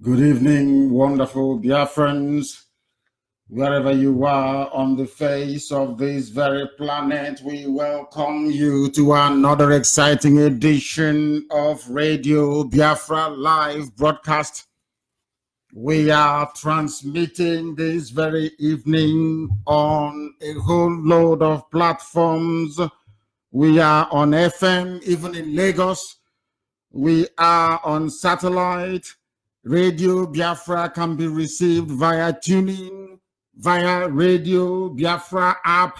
Good evening, wonderful Biafrans. Wherever you are on the face of this very planet, we welcome you to another exciting edition of Radio Biafra live broadcast. We are transmitting this very evening on a whole load of platforms. We are on FM, even in Lagos. We are on satellite. Radio Biafra can be received via tuning, via Radio Biafra app,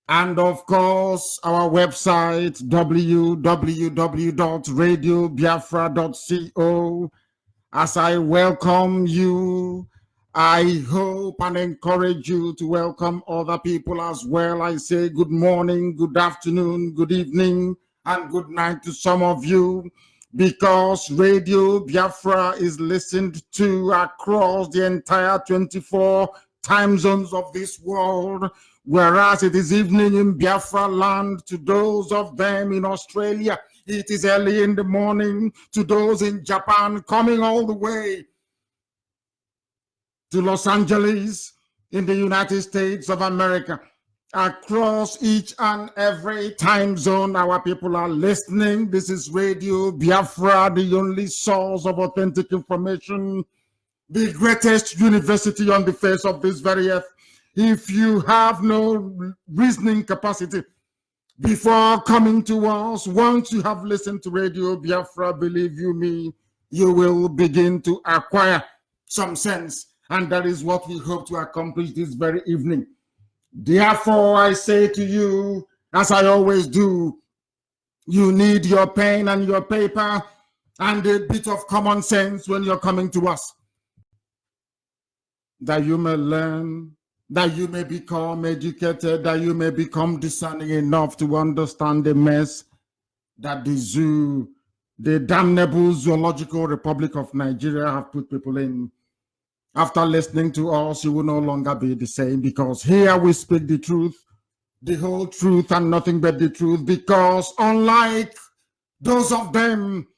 and of course, our website, www.radiobiafra.co. As I welcome you, I hope and encourage you to welcome other people as well. I say good morning, good afternoon, good evening, and good night to some of you, because Radio Biafra is listened to across the entire 24 time zones of this world, whereas it is evening in Biafra land to those of them in Australia. It is early in the morning to those in Japan, coming all the way to Los Angeles in the United States of America. Across each and every time zone, our people are listening. This is Radio Biafra, the only source of authentic information, the greatest university on the face of this very earth. If you have no reasoning capacity before coming to us, once you have listened to Radio Biafra, believe you me, you will begin to acquire some sense. And that is what we hope to accomplish this very evening. Therefore, I say to you, as I always do, you need your pen and your paper and a bit of common sense when you're coming to us, that you may learn, that you may become educated, that you may become discerning enough to understand the mess that the zoo, the damnable Zoological Republic of Nigeria, have put people in. After listening to us, you will no longer be the same, because here we speak the truth, the whole truth, and nothing but the truth. Because unlike those of them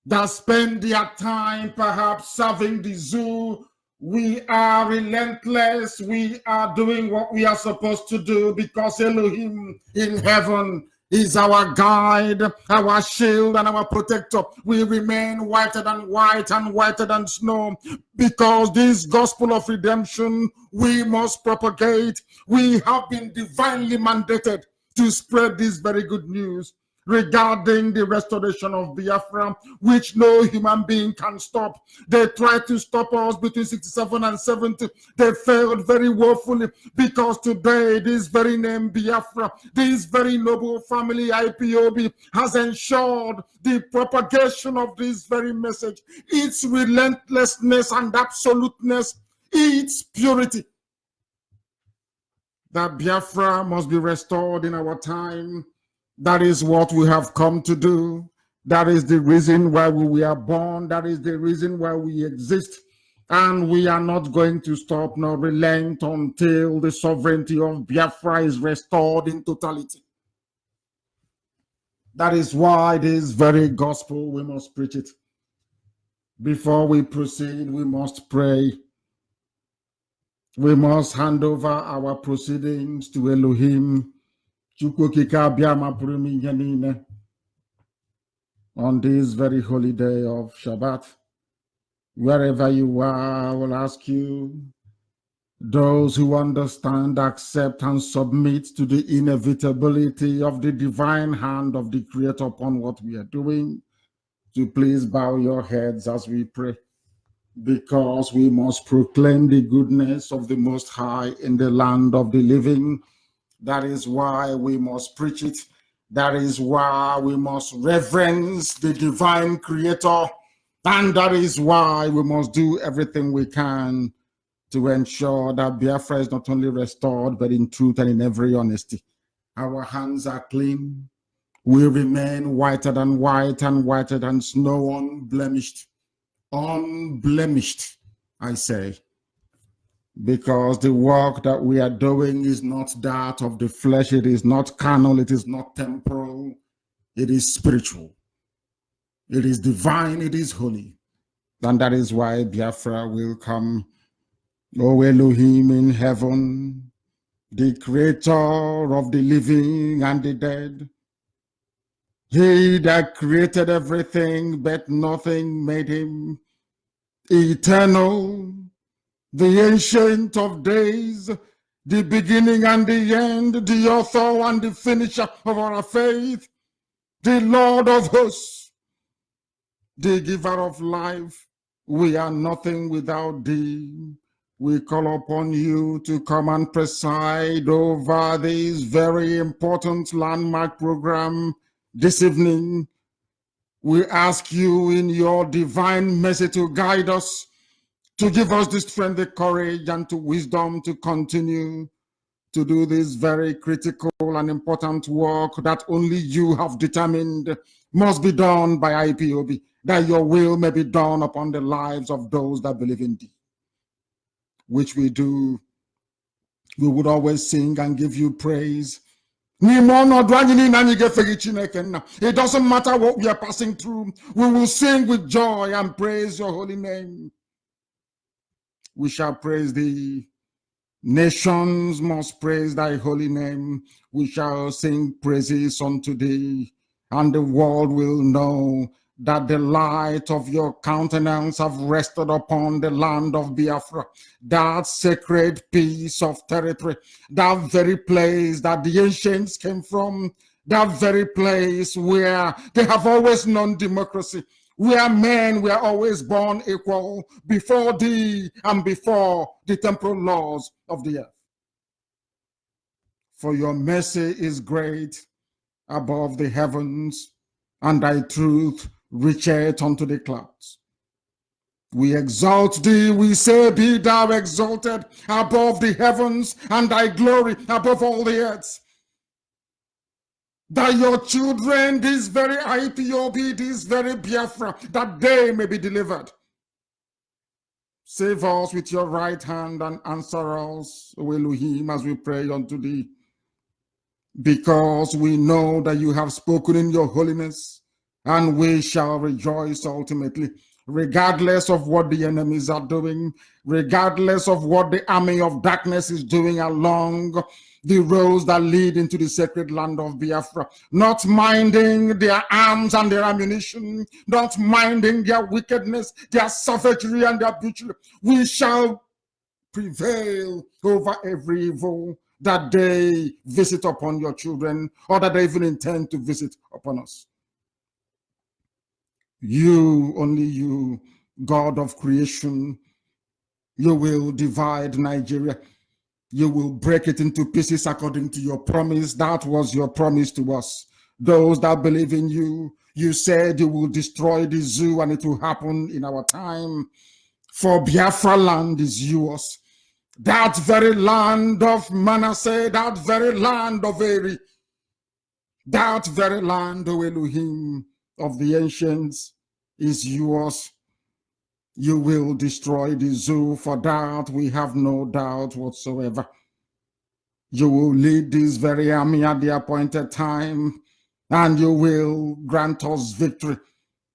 that spend their time perhaps serving the zoo, we are relentless. We are doing what we are supposed to do, because Elohim in heaven is our guide, our shield, and our protector. We remain whiter than white and whiter than snow, because this gospel of redemption we must propagate. We have been divinely mandated to spread this very good news regarding the restoration of Biafra, which no human being can stop. They tried to stop us between 67 and 70. They failed very woefully, because today this very name Biafra, this very noble family IPOB, has ensured the propagation of this very message, its relentlessness and absoluteness, its purity. That Biafra must be restored in our time. That is what we have come to do. That is the reason why we are born. That is the reason why we exist. And we are not going to stop nor relent until the sovereignty of Biafra is restored in totality. That is why this very gospel, we must preach it. Before we proceed, we must pray. We must hand over our proceedings to Elohim on this very holy day of Shabbat. Wherever you are, I will ask you, those who understand, accept, and submit to the inevitability of the divine hand of the Creator upon what we are doing, to please bow your heads as we pray, because we must proclaim the goodness of the Most High in the land of the living. That is why we must preach it. That is why we must reverence the divine Creator. And that is why we must do everything we can to ensure that Biafra is not only restored, but in truth and in every honesty. Our hands are clean. We remain whiter than white and whiter than snow, unblemished. Unblemished, I say. Because the work that we are doing is not that of the flesh. It is not carnal. It is not temporal. It is spiritual. It is divine. It is holy. And that is why Biafra will come. O Elohim in heaven, the creator of the living and the dead, he that created everything, but nothing made him, eternal, the ancient of days, the beginning and the end, the author and the finisher of our faith, the Lord of hosts, the giver of life. We are nothing without thee. We call upon you to come and preside over this very important landmark program this evening. We ask you in your divine mercy to guide us, to give us the strength, the courage, and the wisdom to continue to do this very critical and important work that only you have determined must be done by IPOB, that your will may be done upon the lives of those that believe in thee, which we do. We would always sing and give you praise. It doesn't matter what we are passing through, we will sing with joy and praise your holy name. We shall praise thee. Nations must praise thy holy name. We shall sing praises unto thee, and the world will know that the light of your countenance have rested upon the land of Biafra, that sacred piece of territory, that very place that the ancients came from, that very place where they have always known democracy, where men were always born equal before thee and before the temporal laws of the earth. For your mercy is great above the heavens, and thy truth reacheth unto the clouds. We exalt thee, we say, be thou exalted above the heavens, and thy glory above all the earth. That your children, this very IPOB, this very Biafra, that they may be delivered. Save us with your right hand and answer us, O Elohim, as we pray unto thee. Because we know that you have spoken in your holiness, and we shall rejoice ultimately, regardless of what the enemies are doing, regardless of what the army of darkness is doing along the roads that lead into the sacred land of Biafra, not minding their arms and their ammunition, not minding their wickedness, their savagery and their butchery. We shall prevail over every evil that they visit upon your children, or that they even intend to visit upon us. You, only you, God of creation, you will divide Nigeria. You will break it into pieces according to your promise. That was your promise to us. Those that believe in you, you said you will destroy the zoo, and it will happen in our time. For Biafra land is yours. That very land of Manasseh, that very land of Eri, that very land, O Elohim, of the ancients is yours. You will destroy the zoo, for that we have no doubt whatsoever. You will lead this very army at the appointed time, and you will grant us victory.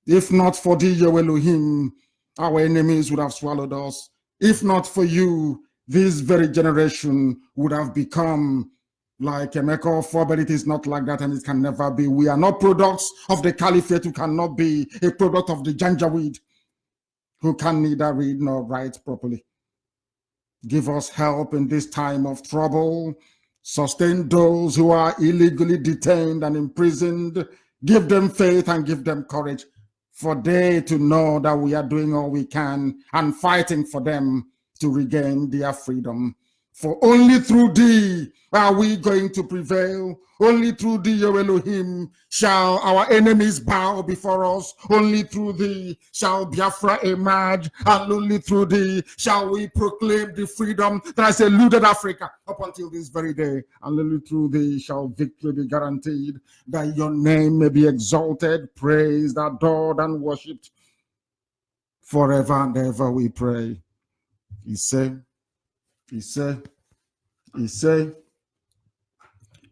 If not for thee, O Elohim, our enemies would have swallowed us. If not for you, this very generation would have become like Emeka Offor, but it is not like that, and it can never be. We are not products of the caliphate, who cannot be a product of the Janjaweed, who can neither read nor write properly. Give us help in this time of trouble. Sustain those who are illegally detained and imprisoned. Give them faith and give them courage, for they to know that we are doing all we can and fighting for them to regain their freedom. For only through thee are we going to prevail. Only through thee, O Elohim, shall our enemies bow before us. Only through thee shall Biafra emerge, and only through thee shall we proclaim the freedom that has eluded Africa up until this very day. And only through thee shall victory be guaranteed, that your name may be exalted, praised, adored, and worshipped forever and ever, we pray. He said,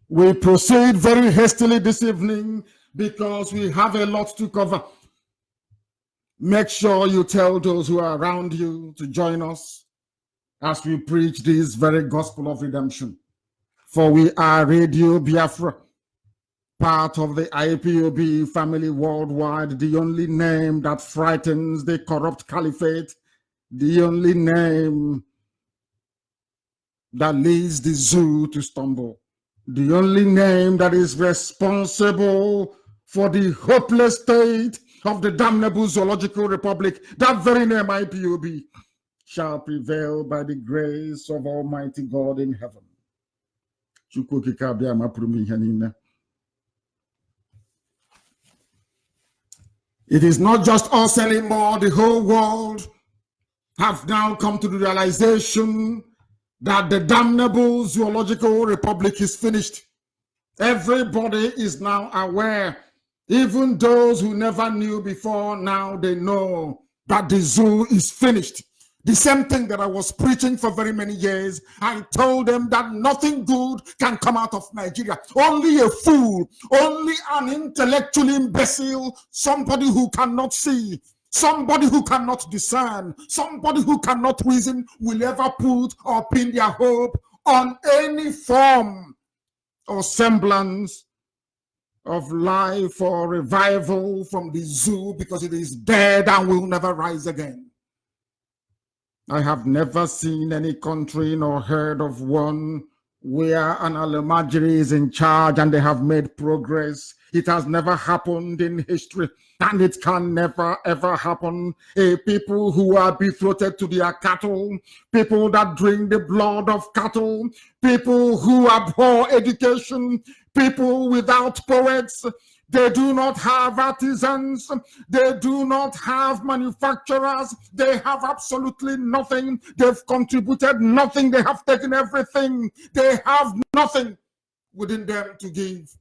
we proceed very hastily this evening because we have a lot to cover. Make sure you tell those who are around you to join us as we preach this very gospel of redemption. For we are Radio Biafra, part of the IPOB family worldwide, the only name that frightens the corrupt caliphate, the only name that leads the zoo to stumble, the only name that is responsible for the hopeless state of the damnable zoological republic. That very name, IPOB, shall prevail by the grace of Almighty God in heaven. It is not just us anymore. The whole world have now come to the realization that the damnable zoological republic is finished. Everybody is now aware. Even those who never knew before, now they know that the zoo is finished. The same thing that I was preaching for very many years. I told them that nothing good can come out of Nigeria. Only a fool, only an intellectual imbecile, somebody who cannot see, somebody who cannot discern, somebody who cannot reason will ever put or pin their hope on any form or semblance of life or revival from the zoo, because it is dead and will never rise again. I have never seen any country nor heard of one where an Alamajiri is in charge and they have made progress. It has never happened in history, and it can never ever happen. A people who are betrothed to their cattle, people that drink the blood of cattle, people who abhor education, people without poets. They do not have artisans. They do not have manufacturers. They have absolutely nothing. They've contributed nothing. They have taken everything. They have nothing within them to give.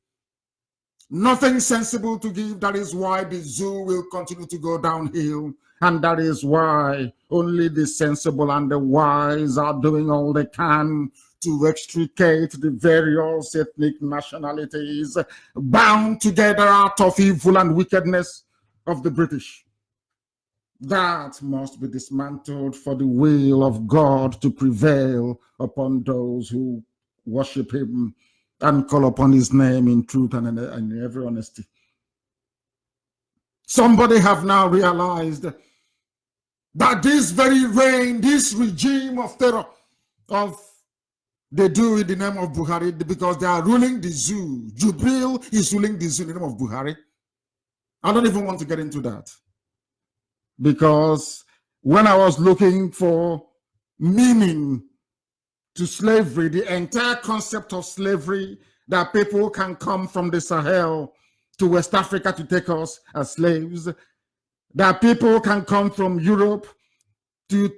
Nothing sensible to give. That is why the zoo will continue to go downhill. And that is why only the sensible and the wise are doing all they can to extricate the various ethnic nationalities bound together out of evil and wickedness of the British. That must be dismantled for the will of God to prevail upon those who worship him and call upon his name in truth and in every honesty. Somebody have now realized that this very reign, this regime of terror, they do in the name of Buhari, because they are ruling the zoo. Jubril is ruling the zoo in the name of Buhari. I don't even want to get into that, because when I was looking for meaning to slavery, the entire concept of slavery, that people can come from the Sahel to West Africa to take us as slaves, that people can come from Europe to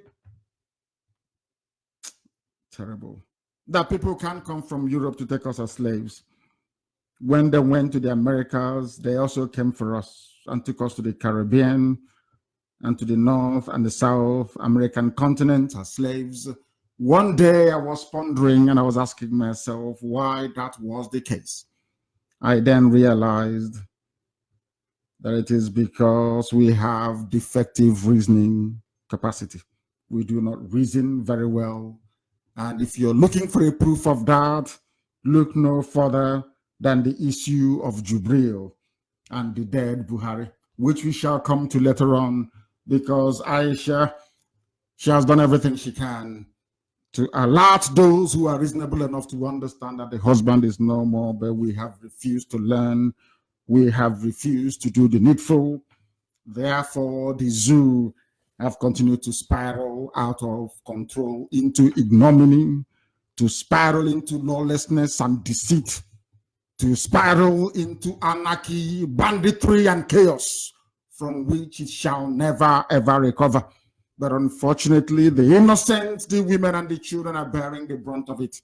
that people can come from Europe to take us as slaves. When they went to the Americas, they also came for us and took us to the Caribbean and to the North and the South American continent as slaves. One day I was pondering and I was asking myself why that was the case. I then realized that it is because we have defective reasoning capacity. We do not reason very well. And if you're looking for a proof of that, look no further than the issue of Jubril and the dead Buhari, which we shall come to later on, because Aisha, she has done everything she can to alert those who are reasonable enough to understand that the husband is no more, but we have refused to learn. We have refused to do the needful. Therefore, the zoo have continued to spiral out of control into ignominy, to spiral into lawlessness and deceit, to spiral into anarchy, banditry, and chaos, from which it shall never, ever recover. But unfortunately, the innocent, the women and the children are bearing the brunt of it,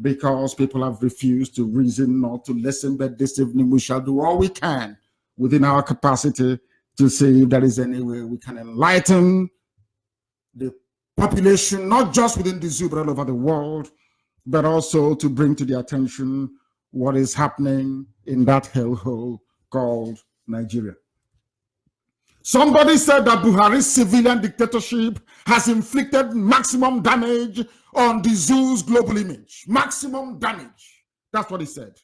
because people have refused to reason or to listen. But this evening, we shall do all we can within our capacity to see if there is any way we can enlighten the population, not just within the zoo, but all over the world, but also to bring to their attention what is happening in that hellhole called Nigeria. Somebody said that Buhari's civilian dictatorship has inflicted maximum damage on the zoo's global image. Maximum damage. That's what he said.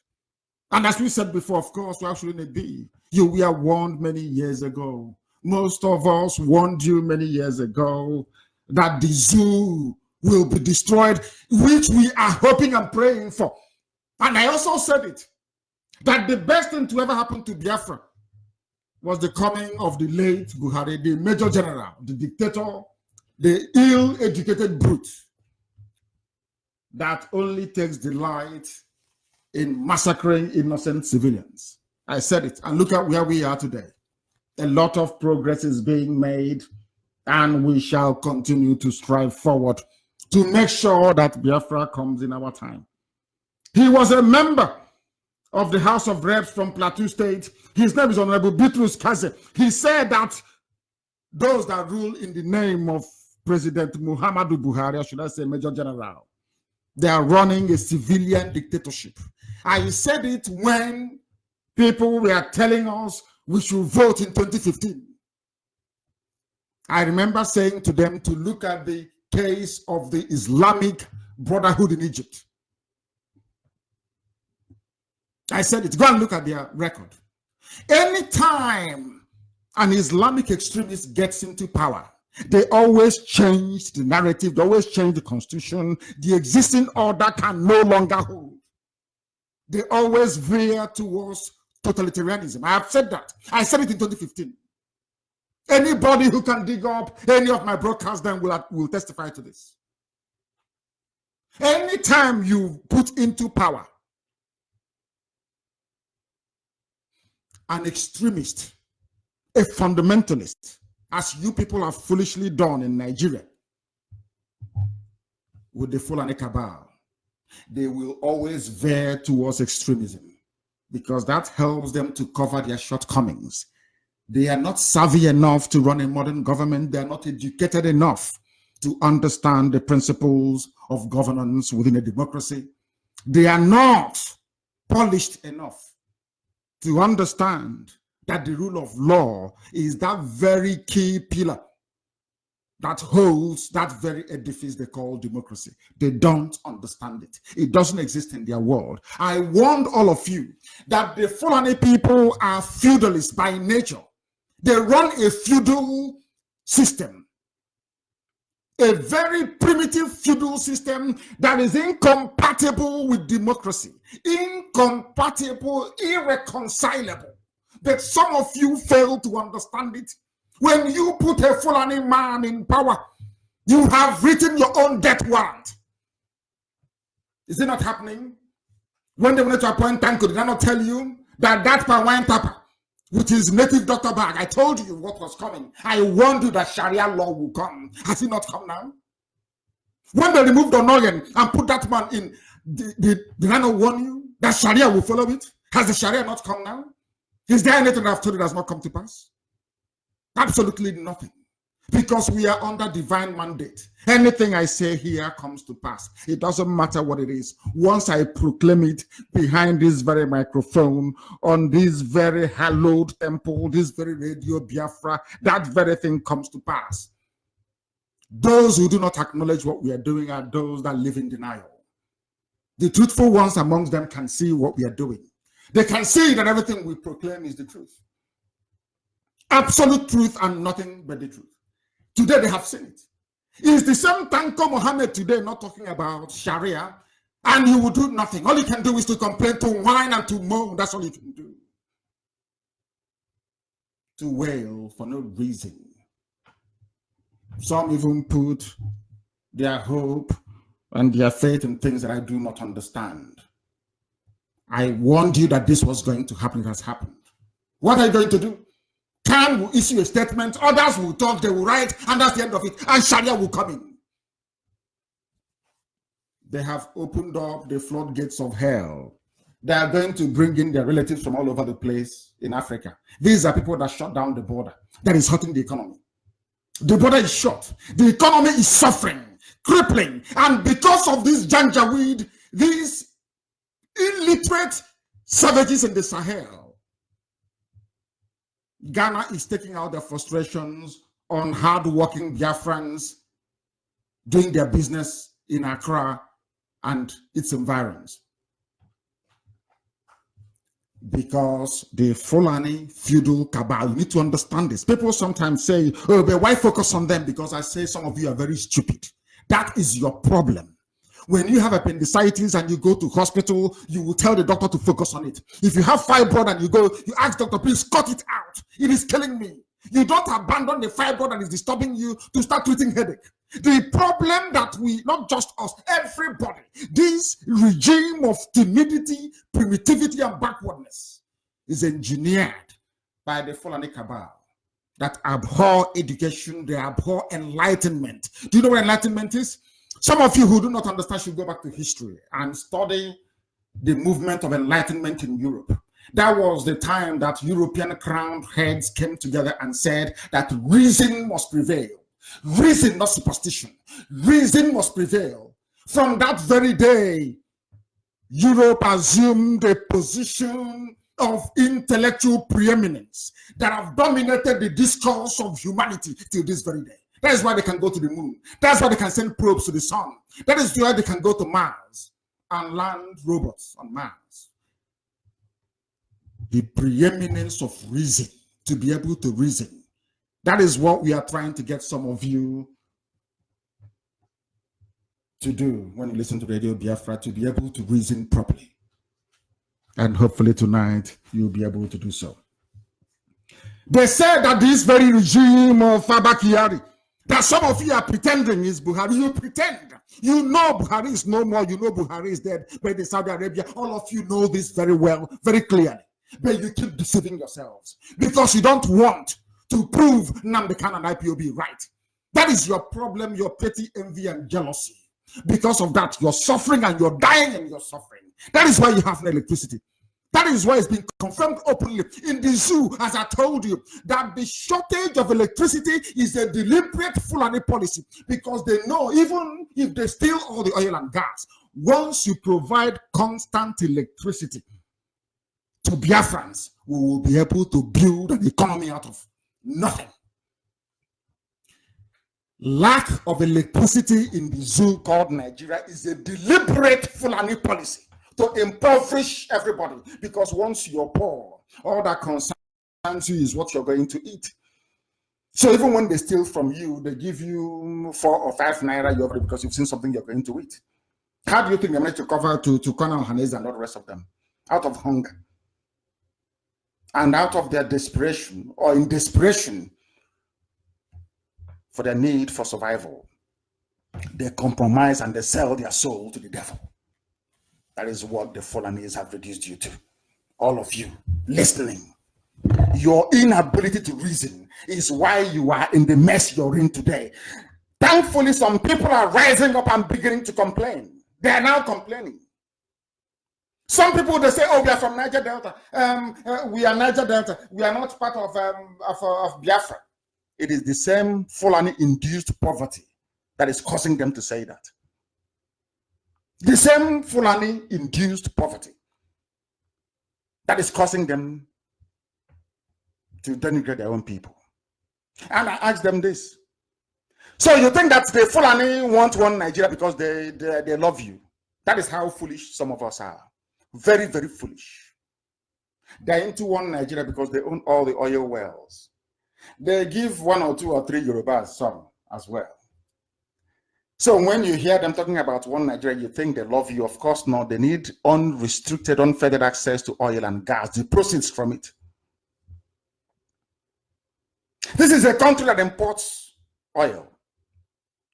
And as we said before, of course, why shouldn't it be? You were warned many years ago. Most of us warned you many years ago that the zoo will be destroyed, which we are hoping and praying for. And I also said it, that the best thing to ever happen to Biafra was the coming of the late Buhari, the Major General, the dictator, the ill-educated brute that only takes delight in massacring innocent civilians. I said it, and look at where we are today. A lot of progress is being made, and we shall continue to strive forward to make sure that Biafra comes in our time. He was a member of the House of Reps from Plateau State. His name is Honorable Bitrus Kaze. He said that those that rule in the name of President Muhammadu Buhari, or should I say Major General, they are running a civilian dictatorship. I said it when people were telling us we should vote in 2015. I remember saying to them to look at the case of the Islamic Brotherhood in Egypt. I said it. Go and look at their record. Anytime an Islamic extremist gets into power, they always change the narrative, they always change the constitution. The existing order can no longer hold. They always veer towards totalitarianism. I have said that. I said it in 2015. Anybody who can dig up any of my broadcasts then will testify to this. Anytime you put into power an extremist, a fundamentalist, as you people have foolishly done in Nigeria with the Fulani cabal, they will always veer towards extremism because that helps them to cover their shortcomings. They are not savvy enough to run a modern government. They are not educated enough to understand the principles of governance within a democracy. They are not polished enough to understand that the rule of law is that very key pillar that holds that very edifice they call democracy. They don't understand it. It doesn't exist in their world. I warned all of you that the Fulani people are feudalists by nature. They run a feudal system, a very primitive feudal system that is incompatible with democracy, incompatible, irreconcilable. But some of you fail to understand it. When you put a Fulani man in power, you have written your own death warrant. Is it not happening? When they wanted to appoint Tanko, did I not tell you that B1AFRA, which is native Dr. Bag, I told you what was coming. I warned you that Sharia law will come. Has it not come now? When they removed Onoyen and put that man in, did I not warn you that Sharia will follow it? Has the Sharia not come now? Is there anything that I've told you that has not come to pass? Absolutely nothing. Because we are under divine mandate. Anything I say here comes to pass. It doesn't matter what it is. Once I proclaim it behind this very microphone, on this very hallowed temple, this very radio Biafra, that very thing comes to pass. Those who do not acknowledge what we are doing are those that live in denial. The truthful ones amongst them can see what we are doing. They can see that everything we proclaim is the truth. Absolute truth and nothing but the truth. Today they have seen it. It's the same Tanko Mohammed today not talking about Sharia, and he will do nothing. All he can do is to complain, to whine, and to moan. That's all he can do. To wail for no reason. Some even put their hope and their faith in things that I do not understand. I warned you that this was going to happen. It has happened. What are you going to do? Khan will issue a statement, others will talk, they will write, and that's the end of it, and Sharia will come in. They have opened up the floodgates of hell. They are going to bring in their relatives from all over the place in Africa. These are people that shut down the border. That is hurting the economy. The border is shut. The economy is suffering, crippling, and because of this janjaweed, these illiterate savages in the Sahel, Ghana is taking out their frustrations on hard-working Biafrans doing their business in Accra and its environs. Because the Fulani feudal cabal, you need to understand this. People sometimes say, oh, but why focus on them? Because I say some of you are very stupid. That is your problem. When you have appendicitis and you go to hospital, you will tell the doctor to focus on it. If you have fibroid and you ask doctor, please cut it out. It is killing me. You don't abandon the fibroid that is disturbing you to start treating headache. The problem that we, not just us, everybody, this regime of timidity, primitivity, and backwardness is engineered by the Fulani cabal that abhor education, they abhor enlightenment. Do you know what enlightenment is? Some of you who do not understand should go back to history and study the movement of enlightenment in Europe. That was the time that European crowned heads came together and said that reason must prevail. Reason, not superstition. Reason must prevail. From that very day, Europe assumed a position of intellectual preeminence that have dominated the discourse of humanity till this very day. That is why they can go to the moon. That's why they can send probes to the sun. That is why they can go to Mars and land robots on Mars. The preeminence of reason, to be able to reason. That is what we are trying to get some of you to do when you listen to Radio Biafra, to be able to reason properly. And hopefully tonight you'll be able to do so. They said that this very regime of Fabakiyari, that some of you are pretending is Buhari. You pretend. You know Buhari is no more. You know Buhari is dead. But in Saudi Arabia, all of you know this very well, very clearly. But you keep deceiving yourselves because you don't want to prove Nnamdi Kanu and IPOB right. That is your problem, your petty envy and jealousy. Because of that, you're suffering and you're dying and you're suffering. That is why you have no electricity. That is why it's been confirmed openly in the zoo, as I told you, that the shortage of electricity is a deliberate Fulani policy because they know even if they steal all the oil and gas, once you provide constant electricity to Biafrans, we will be able to build an economy out of nothing. Lack of electricity in the zoo called Nigeria is a deliberate Fulani policy to impoverish everybody, because once you're poor, all that concerns you is what you're going to eat. So even when they steal from you, they give you 4 or 5 naira you because you've seen something you're going to eat. How do you think they manage to cover to Colonel Hanez and all the rest of them? Out of hunger. And out of their desperation, or in desperation for their need for survival, they compromise and they sell their soul to the devil. That is what the Fulanis have reduced you to. All of you listening. Your inability to reason is why you are in the mess you're in today. Thankfully, some people are rising up and beginning to complain. They are now complaining. Some people, they say, oh, we are from Niger Delta. We are Niger Delta. We are not part of Biafra. It is the same Fulani-induced poverty that is causing them to say that. The same Fulani-induced poverty that is causing them to denigrate their own people. And I ask them this. So you think that the Fulani want one Nigeria because they love you? That is how foolish some of us are. Very, very foolish. They're into one Nigeria because they own all the oil wells. They give 1 or 2 or 3 Yorubas some as well. So when you hear them talking about one Nigeria, you think they love you. Of course not. They need unrestricted, unfettered access to oil and gas, the proceeds from it. This is a country that imports oil,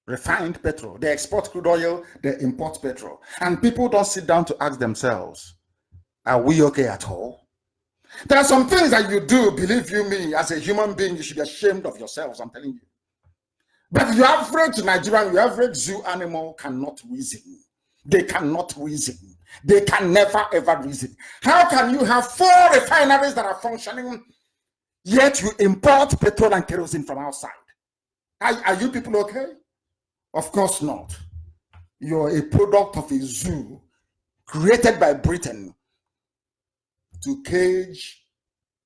refined petrol. They export crude oil, they import petrol. And people don't sit down to ask themselves, are we okay at all? There are some things that you do, believe you me, as a human being, you should be ashamed of yourselves, I'm telling you. But your average Nigerian, your average zoo animal cannot reason. They cannot reason. They can never ever reason. How can you have 4 refineries that are functioning, yet you import petrol and kerosene from outside? Are you people okay? Of course not. You're a product of a zoo created by Britain to cage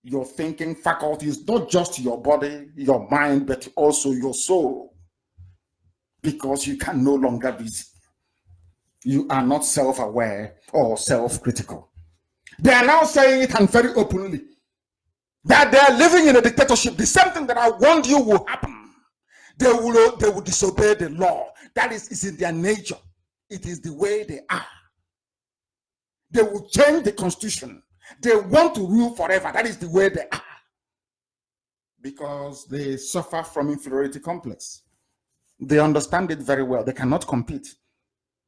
your thinking faculties, not just your body, your mind, but also your soul. Because you can no longer reason. You are not self-aware or self-critical. They are now saying it, and very openly, that they are living in a dictatorship. The same thing that I warned you will happen. They will disobey the law. That is in their nature. It is the way they are. They will change the constitution. They want to rule forever. That is the way they are. Because they suffer from inferiority complex. They understand it very well. They cannot compete.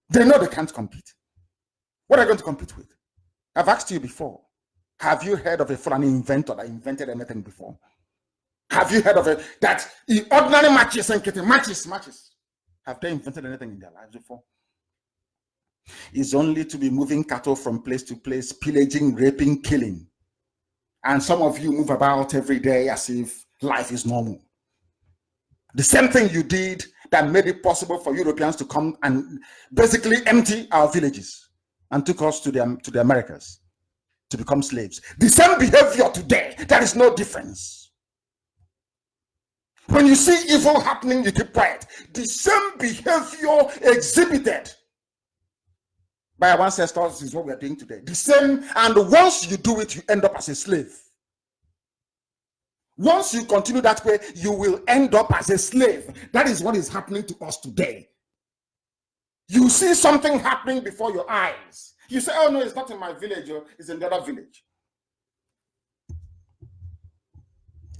They know they can't compete. What are you going to compete with? I've asked you before. Have you heard of a foreign inventor that invented anything before? Have you heard of it? That ordinary matches and matches. Have they invented anything in their lives before? It's only to be moving cattle from place to place, pillaging, raping, killing. And some of you move about every day as if life is normal. The same thing you did that made it possible for Europeans to come and basically empty our villages and took us to the Americas to become slaves. The same behavior today, there is no difference. When you see evil happening, you keep quiet. The same behavior exhibited by our ancestors is what we are doing today. The same, and once you do it, you end up as a slave. Once you continue that way, you will end up as a slave. That is what is happening to us today. You see something happening before your eyes. You say, oh no, it's not in my village, it's in the other village.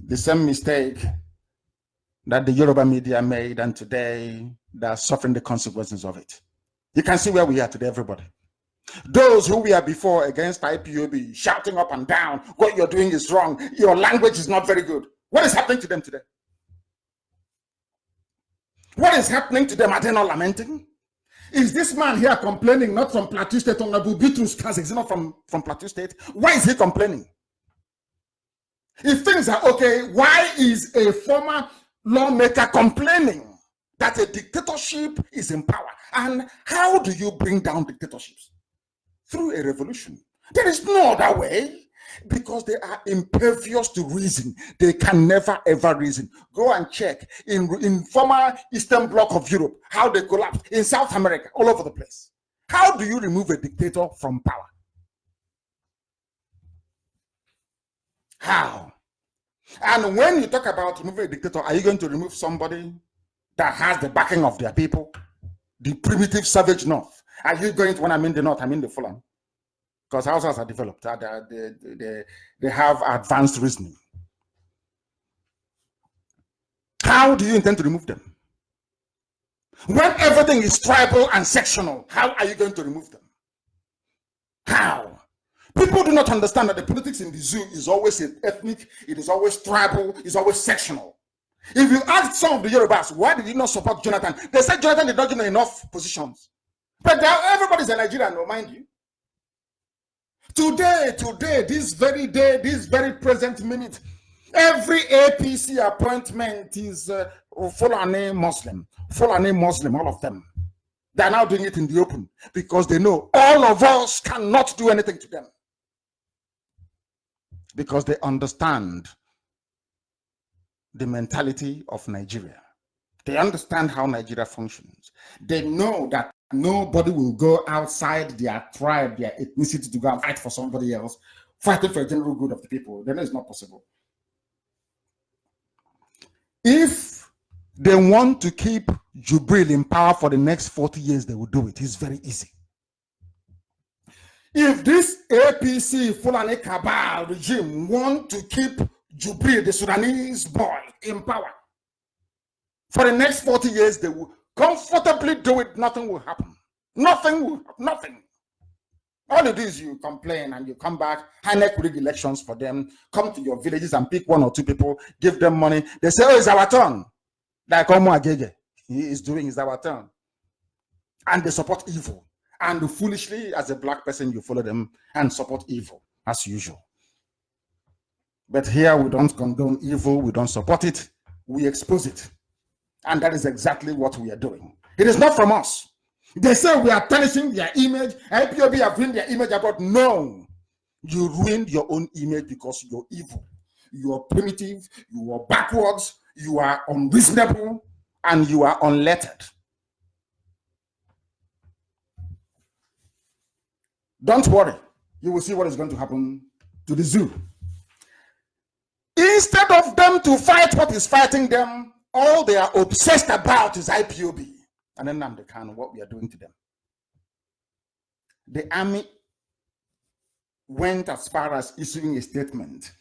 The same mistake that the Yoruba media made, and today they are suffering the consequences of it. You can see where we are today, everybody. Those who were before against IPOB, shouting up and down, what you're doing is wrong, your language is not very good. What is happening to them today? What is happening to them? Are they not lamenting? Is this man here complaining not from Plateau State, Honorable Bitrus Kazek, is not from Plateau State? Why is he complaining? If things are okay, why is a former lawmaker complaining that a dictatorship is in power? And how do you bring down dictatorships? Through a revolution. There is no other way, because they are impervious to reason. They can never ever reason. Go and check in former Eastern Bloc of Europe how they collapsed, in South America, all over the place. How do you remove a dictator from power? How? And when you talk about removing a dictator, are you going to remove somebody that has the backing of their people? The primitive savage North. Are you going to, when I mean the North, I mean the Fulham? Because houses are developed. They have advanced reasoning. How do you intend to remove them? When everything is tribal and sectional, how are you going to remove them? How? People do not understand that the politics in the zoo is always ethnic, it is always tribal, it's always sectional. If you ask some of the Yorubas, why did you not support Jonathan? They said Jonathan did not get enough positions. But everybody's a Nigerian, no, mind you. Today, this very day, this very present minute, every APC appointment is Fulani Muslim, all of them. They are now doing it in the open because they know all of us cannot do anything to them. Because they understand the mentality of Nigeria. They understand how Nigeria functions. They know that nobody will go outside their tribe, their ethnicity to go and fight for somebody else, fighting for the general good of the people. Then it's not possible. If they want to keep Jubril in power for the next 40 years, they will do it. It's very easy. If this APC Fulani Cabal regime want to keep Jubril, the Sudanese boy, in power for the next 40 years, they will comfortably do it. Nothing will happen. Nothing. All it is, you complain and you come back, INEC rig elections for them, come to your villages and pick one or two people, give them money. They say, oh, it's our turn. Like Omo Agege, he is doing, it's our turn. And they support evil. And foolishly, as a black person, you follow them and support evil, as usual. But here, we don't condone evil, we don't support it, we expose it. And that is exactly what we are doing. It is not from us. They say we are tarnishing their image. IPOB have written their image about. No. You ruined your own image because you're evil. You are primitive, you are backwards, you are unreasonable, and you are unlettered. Don't worry. You will see what is going to happen to the zoo. Instead of them to fight what is fighting them, all they are obsessed about is IPOB. And then I'm the kind of what we are doing to them. The army went as far as issuing a statement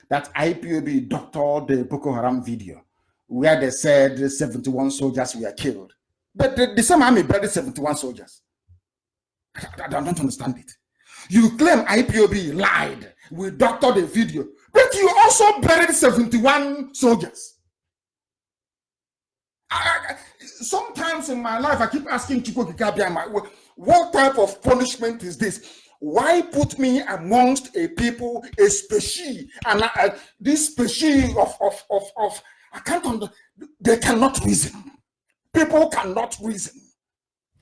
that IPOB doctored the Boko Haram video where they said 71 soldiers were killed. But the same army buried 71 soldiers. I don't understand it. You claim IPOB lied. We doctored the video. But you also buried 71 soldiers. Sometimes in my life, I keep asking Chukwu Kikabia, what type of punishment is this? Why put me amongst a people, a species, and this species of I can't they cannot reason. People cannot reason.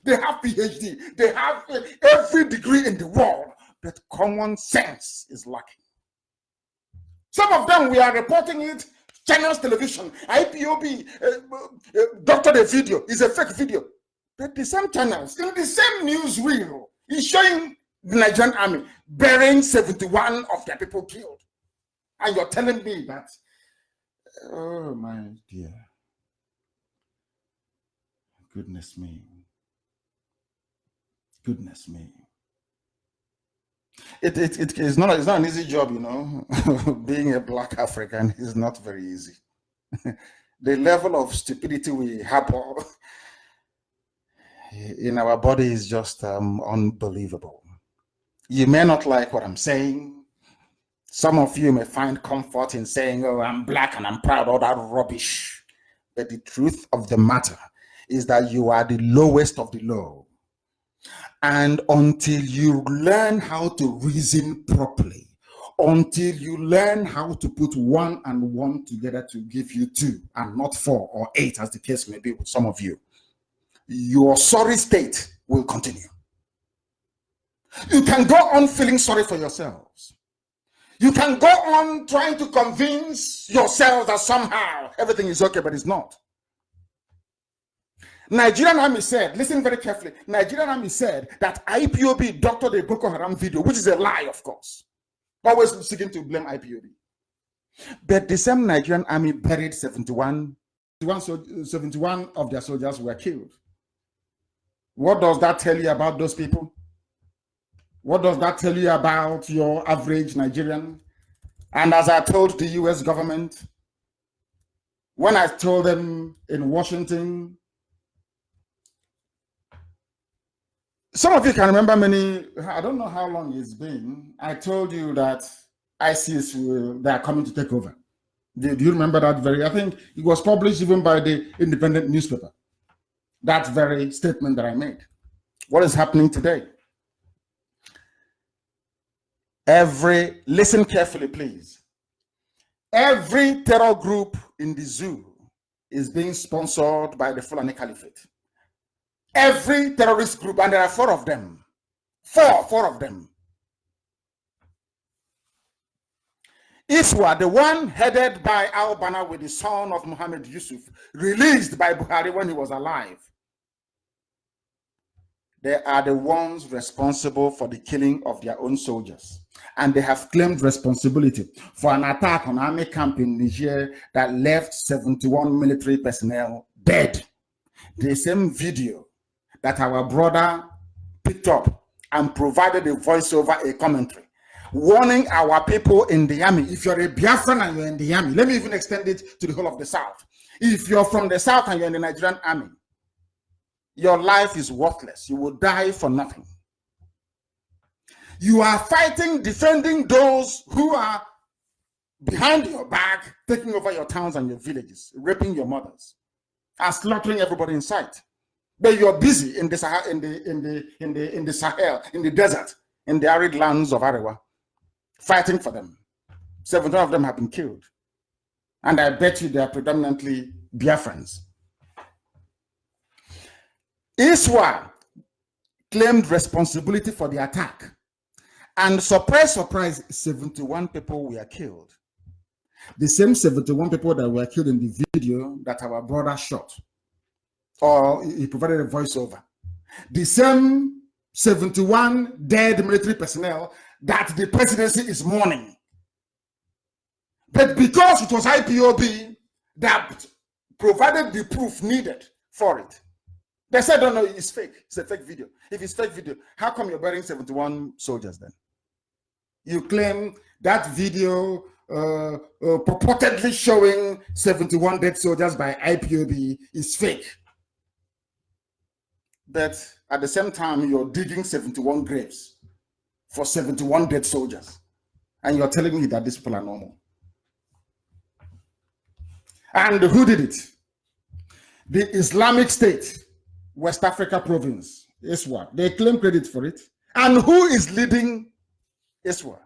They have PhD. They have every degree in the world, but common sense is lacking. Some of them, we are reporting it, channels television, IPOB, doctor the video, is a fake video. But the same channels, in the same news reel, is showing the Nigerian army burying 71 of their people killed. And you're telling me that, oh my dear. Goodness me. Goodness me. It's not an easy job, you know. Being a Black African is not very easy. The level of stupidity we have in our body is just unbelievable. You may not like what I'm saying. Some of you may find comfort in saying, oh, I'm Black and I'm proud, all that rubbish. But the truth of the matter is that you are the lowest of the low. And until you learn how to reason properly, until you learn how to put 1 and 1 together to give you 2 and not 4 or 8, as the case may be with some of you, your sorry state will continue. You can go on feeling sorry for yourselves. You can go on trying to convince yourself that somehow everything is okay, but it's not. Nigerian army said, listen very carefully, Nigerian army said that IPOB doctored the Boko Haram video, which is a lie, of course. Always seeking to blame IPOB. But the same Nigerian army buried 71 of their soldiers were killed. What does that tell you about those people? What does that tell you about your average Nigerian? And as I told the US government, when I told them in Washington, some of you can remember I don't know how long it's been. I told you that ISIS, they are coming to take over. Do you remember that I think it was published even by the independent newspaper. That very statement that I made. What is happening today? Listen carefully, please. Every terror group in the zoo is being sponsored by the Fulani Caliphate. Every terrorist group, and there are 4 of them. Four of them. ISWA, the one headed by Al-Bana with the son of Muhammad Yusuf, released by Buhari when he was alive. They are the ones responsible for the killing of their own soldiers. And they have claimed responsibility for an attack on army camp in Niger that left 71 military personnel dead. The same video that our brother picked up and provided a voiceover, a commentary, warning our people in the army. If you're a Biafran and you're in the army, let me even extend it to the whole of the South. If you're from the South and you're in the Nigerian army, your life is worthless. You will die for nothing. You are fighting, defending those who are behind your back, taking over your towns and your villages, raping your mothers, and slaughtering everybody in sight. But you're busy in the Sahel, in the Sahel, in the desert, in the arid lands of Arewa, fighting for them. 17 of them have been killed. And I bet you they are predominantly Biafrans. ISWA claimed responsibility for the attack And surprise, surprise, 71 people were killed. The same 71 people that were killed in the video that our brother shot, or he provided a voiceover. The same 71 dead military personnel that the presidency is mourning. But because it was IPOB that provided the proof needed for it, they said, "Oh no, it's fake. It's a fake video." If it's fake video, how come you're burying 71 soldiers then? You claim that video purportedly showing 71 dead soldiers by IPOB is fake. But at the same time, you're digging 71 graves for 71 dead soldiers. And you're telling me that these people are normal. And who did it? The Islamic State, West Africa province, ISWA. They claim credit for it. And who is leading ISWA?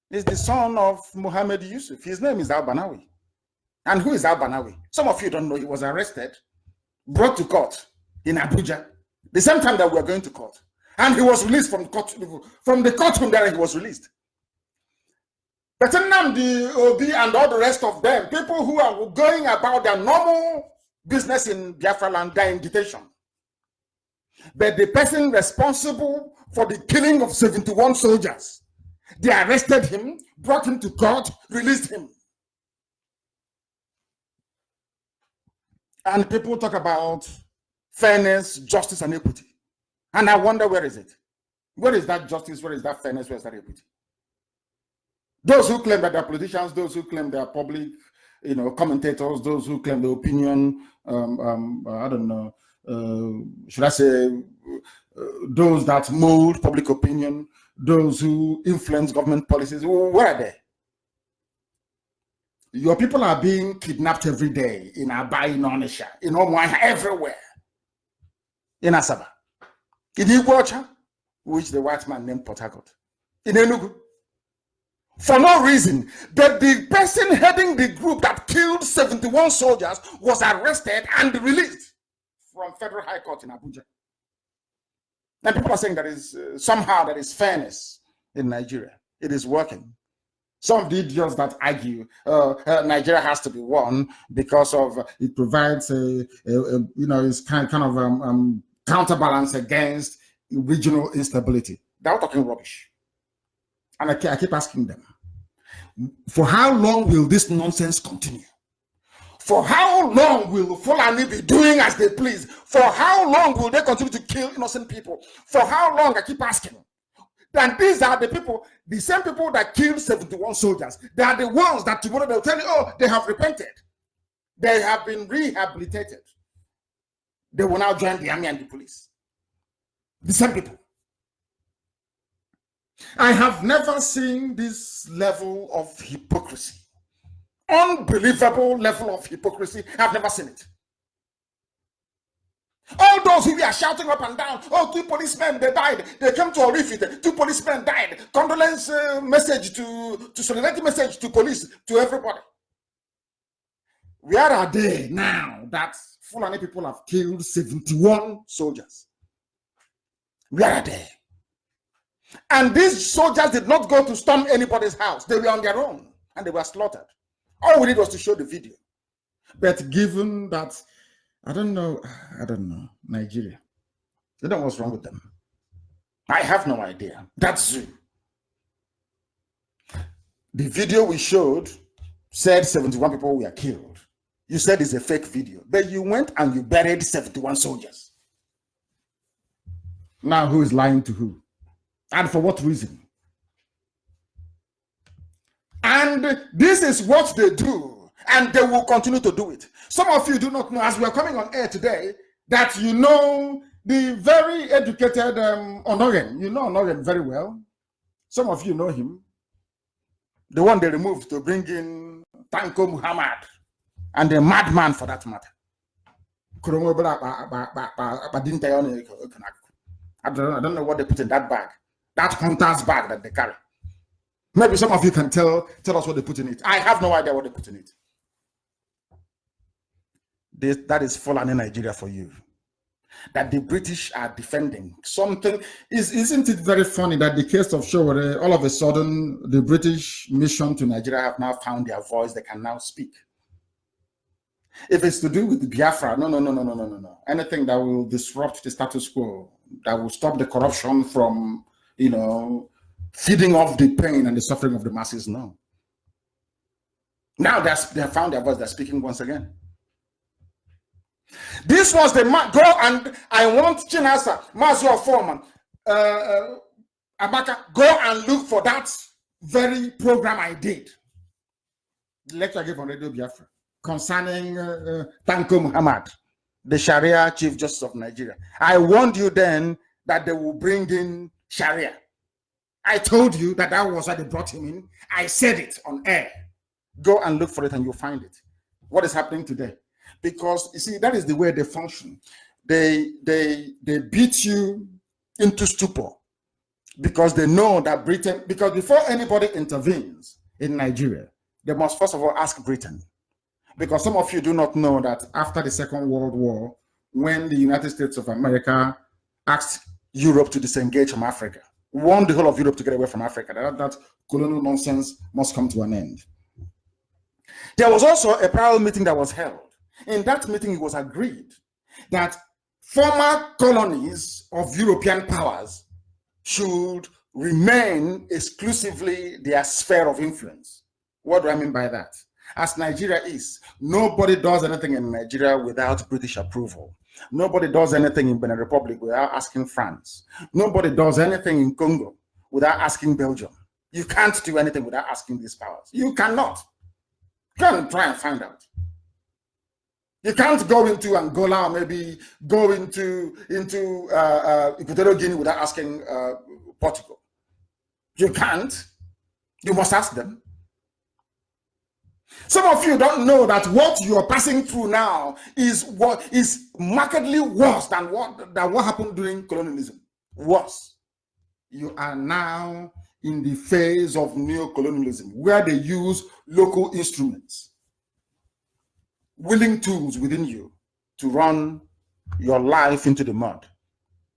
It's the son of Mohammed Yusuf. His name is Al-Banawi. And who is Al-Banawi? Some of you don't know. He was arrested, brought to court in Abuja, the same time that we were going to court. And he was released from the courtroom there. He was released. But the OB and all the rest of them, people who are going about their normal business in Biafra land, they're in detention. But the person responsible for the killing of 71 soldiers, they arrested him, brought him to court, released him. And people talk about fairness, justice, and equity. And I wonder, where is it? Where is that justice? Where is that fairness? Where is that equity? Those who claim that they're politicians, those who claim they're public, commentators, those who claim the opinion, I don't know, should I say, those that mold public opinion, those who influence government policies, where are they? Your people are being kidnapped every day in Abai, in Onisha, in Omwanya, everywhere. In Asaba, in Iguacha, which the white man named Port Harcourt, in Enugu. For no reason, but the person heading the group that killed 71 soldiers was arrested and released from Federal High Court in Abuja. And people are saying that is somehow there is fairness in Nigeria. It is working. Some of the idiots that argue Nigeria has to be won because of it provides it's kind of counterbalance against regional instability. They're talking rubbish. And I keep asking them, for how long will this nonsense continue? For how long will Fulani be doing as they please? For how long will they continue to kill innocent people? For how long? I keep asking. And these are the people, the same people that killed 71 soldiers. They are the ones that tomorrow they'll tell you, oh, they have repented. They have been rehabilitated. They will now join the army and the police. The same people. I have never seen this level of hypocrisy. Unbelievable level of hypocrisy. I've never seen it. All those who are shouting up and down, oh, 2 policemen, they died. They came to Orifite. 2 policemen died. Condolence message to solidarity message to police, to everybody. Where are they now that Fulani people have killed 71 soldiers? Where are they? And these soldiers did not go to storm anybody's house. They were on their own and they were slaughtered. All we did was to show the video. But given that, I don't know, Nigeria, I don't know what's wrong with them. I have no idea. That's Zoo. The video we showed said 71 people were killed. You said it's a fake video, but you went and you buried 71 soldiers. Now who is lying to who? And for what reason? And this is what they do, and they will continue to do it. Some of you do not know, as we are coming on air today, that you know the very educated Onoren. You know Onoren very well. Some of you know him. The one they removed to bring in Tanko Muhammad, and the madman for that matter. I don't know what they put in that bag. That hunter's bag that they carry. Maybe some of you can tell us what they put in it. I have no idea what they put in it. That is Fulani Nigeria for you. that the British are defending. Something isn't it very funny that the case of Showore, all of a sudden, the British mission to Nigeria have now found their voice, they can now speak. If it's to do with Biafra, no. Anything that will disrupt the status quo, that will stop the corruption from, feeding off the pain and the suffering of the masses, no. Now they have found their voice, they're speaking once again. This was the go, and I want Chinasa, Mazio Foreman, Abaka, go and look for that very program I did. The lecture I gave on Radio Biafra concerning Tanko Muhammad, the Sharia Chief Justice of Nigeria. I warned you then that they will bring in Sharia. I told you that was why they brought him in. I said it on air. Go and look for it and you'll find it. What is happening today? Because you see, that is the way they function. They beat you into stupor because they know that Britain, because before anybody intervenes in Nigeria, they must first of all ask Britain. Because some of you do not know that after the Second World War, when the United States of America asked Europe to disengage from Africa, warned the whole of Europe to get away from Africa, that colonial nonsense must come to an end. There was also a parallel meeting that was held. In that meeting, it was agreed that former colonies of European powers should remain exclusively their sphere of influence. What do I mean by that? As Nigeria is, nobody does anything in Nigeria without British approval. Nobody does anything in Benin Republic without asking France. Nobody does anything in Congo without asking Belgium. You can't do anything without asking these powers. You cannot. Go and try and find out. You can't go into Angola or maybe go into Equatorial Guinea without asking Portugal. You can't. You must ask them. Some of you don't know that what you are passing through now is what is markedly worse than what happened during colonialism. Worse. You are now in the phase of neocolonialism, where they use local instruments, willing tools within you to run your life into the mud.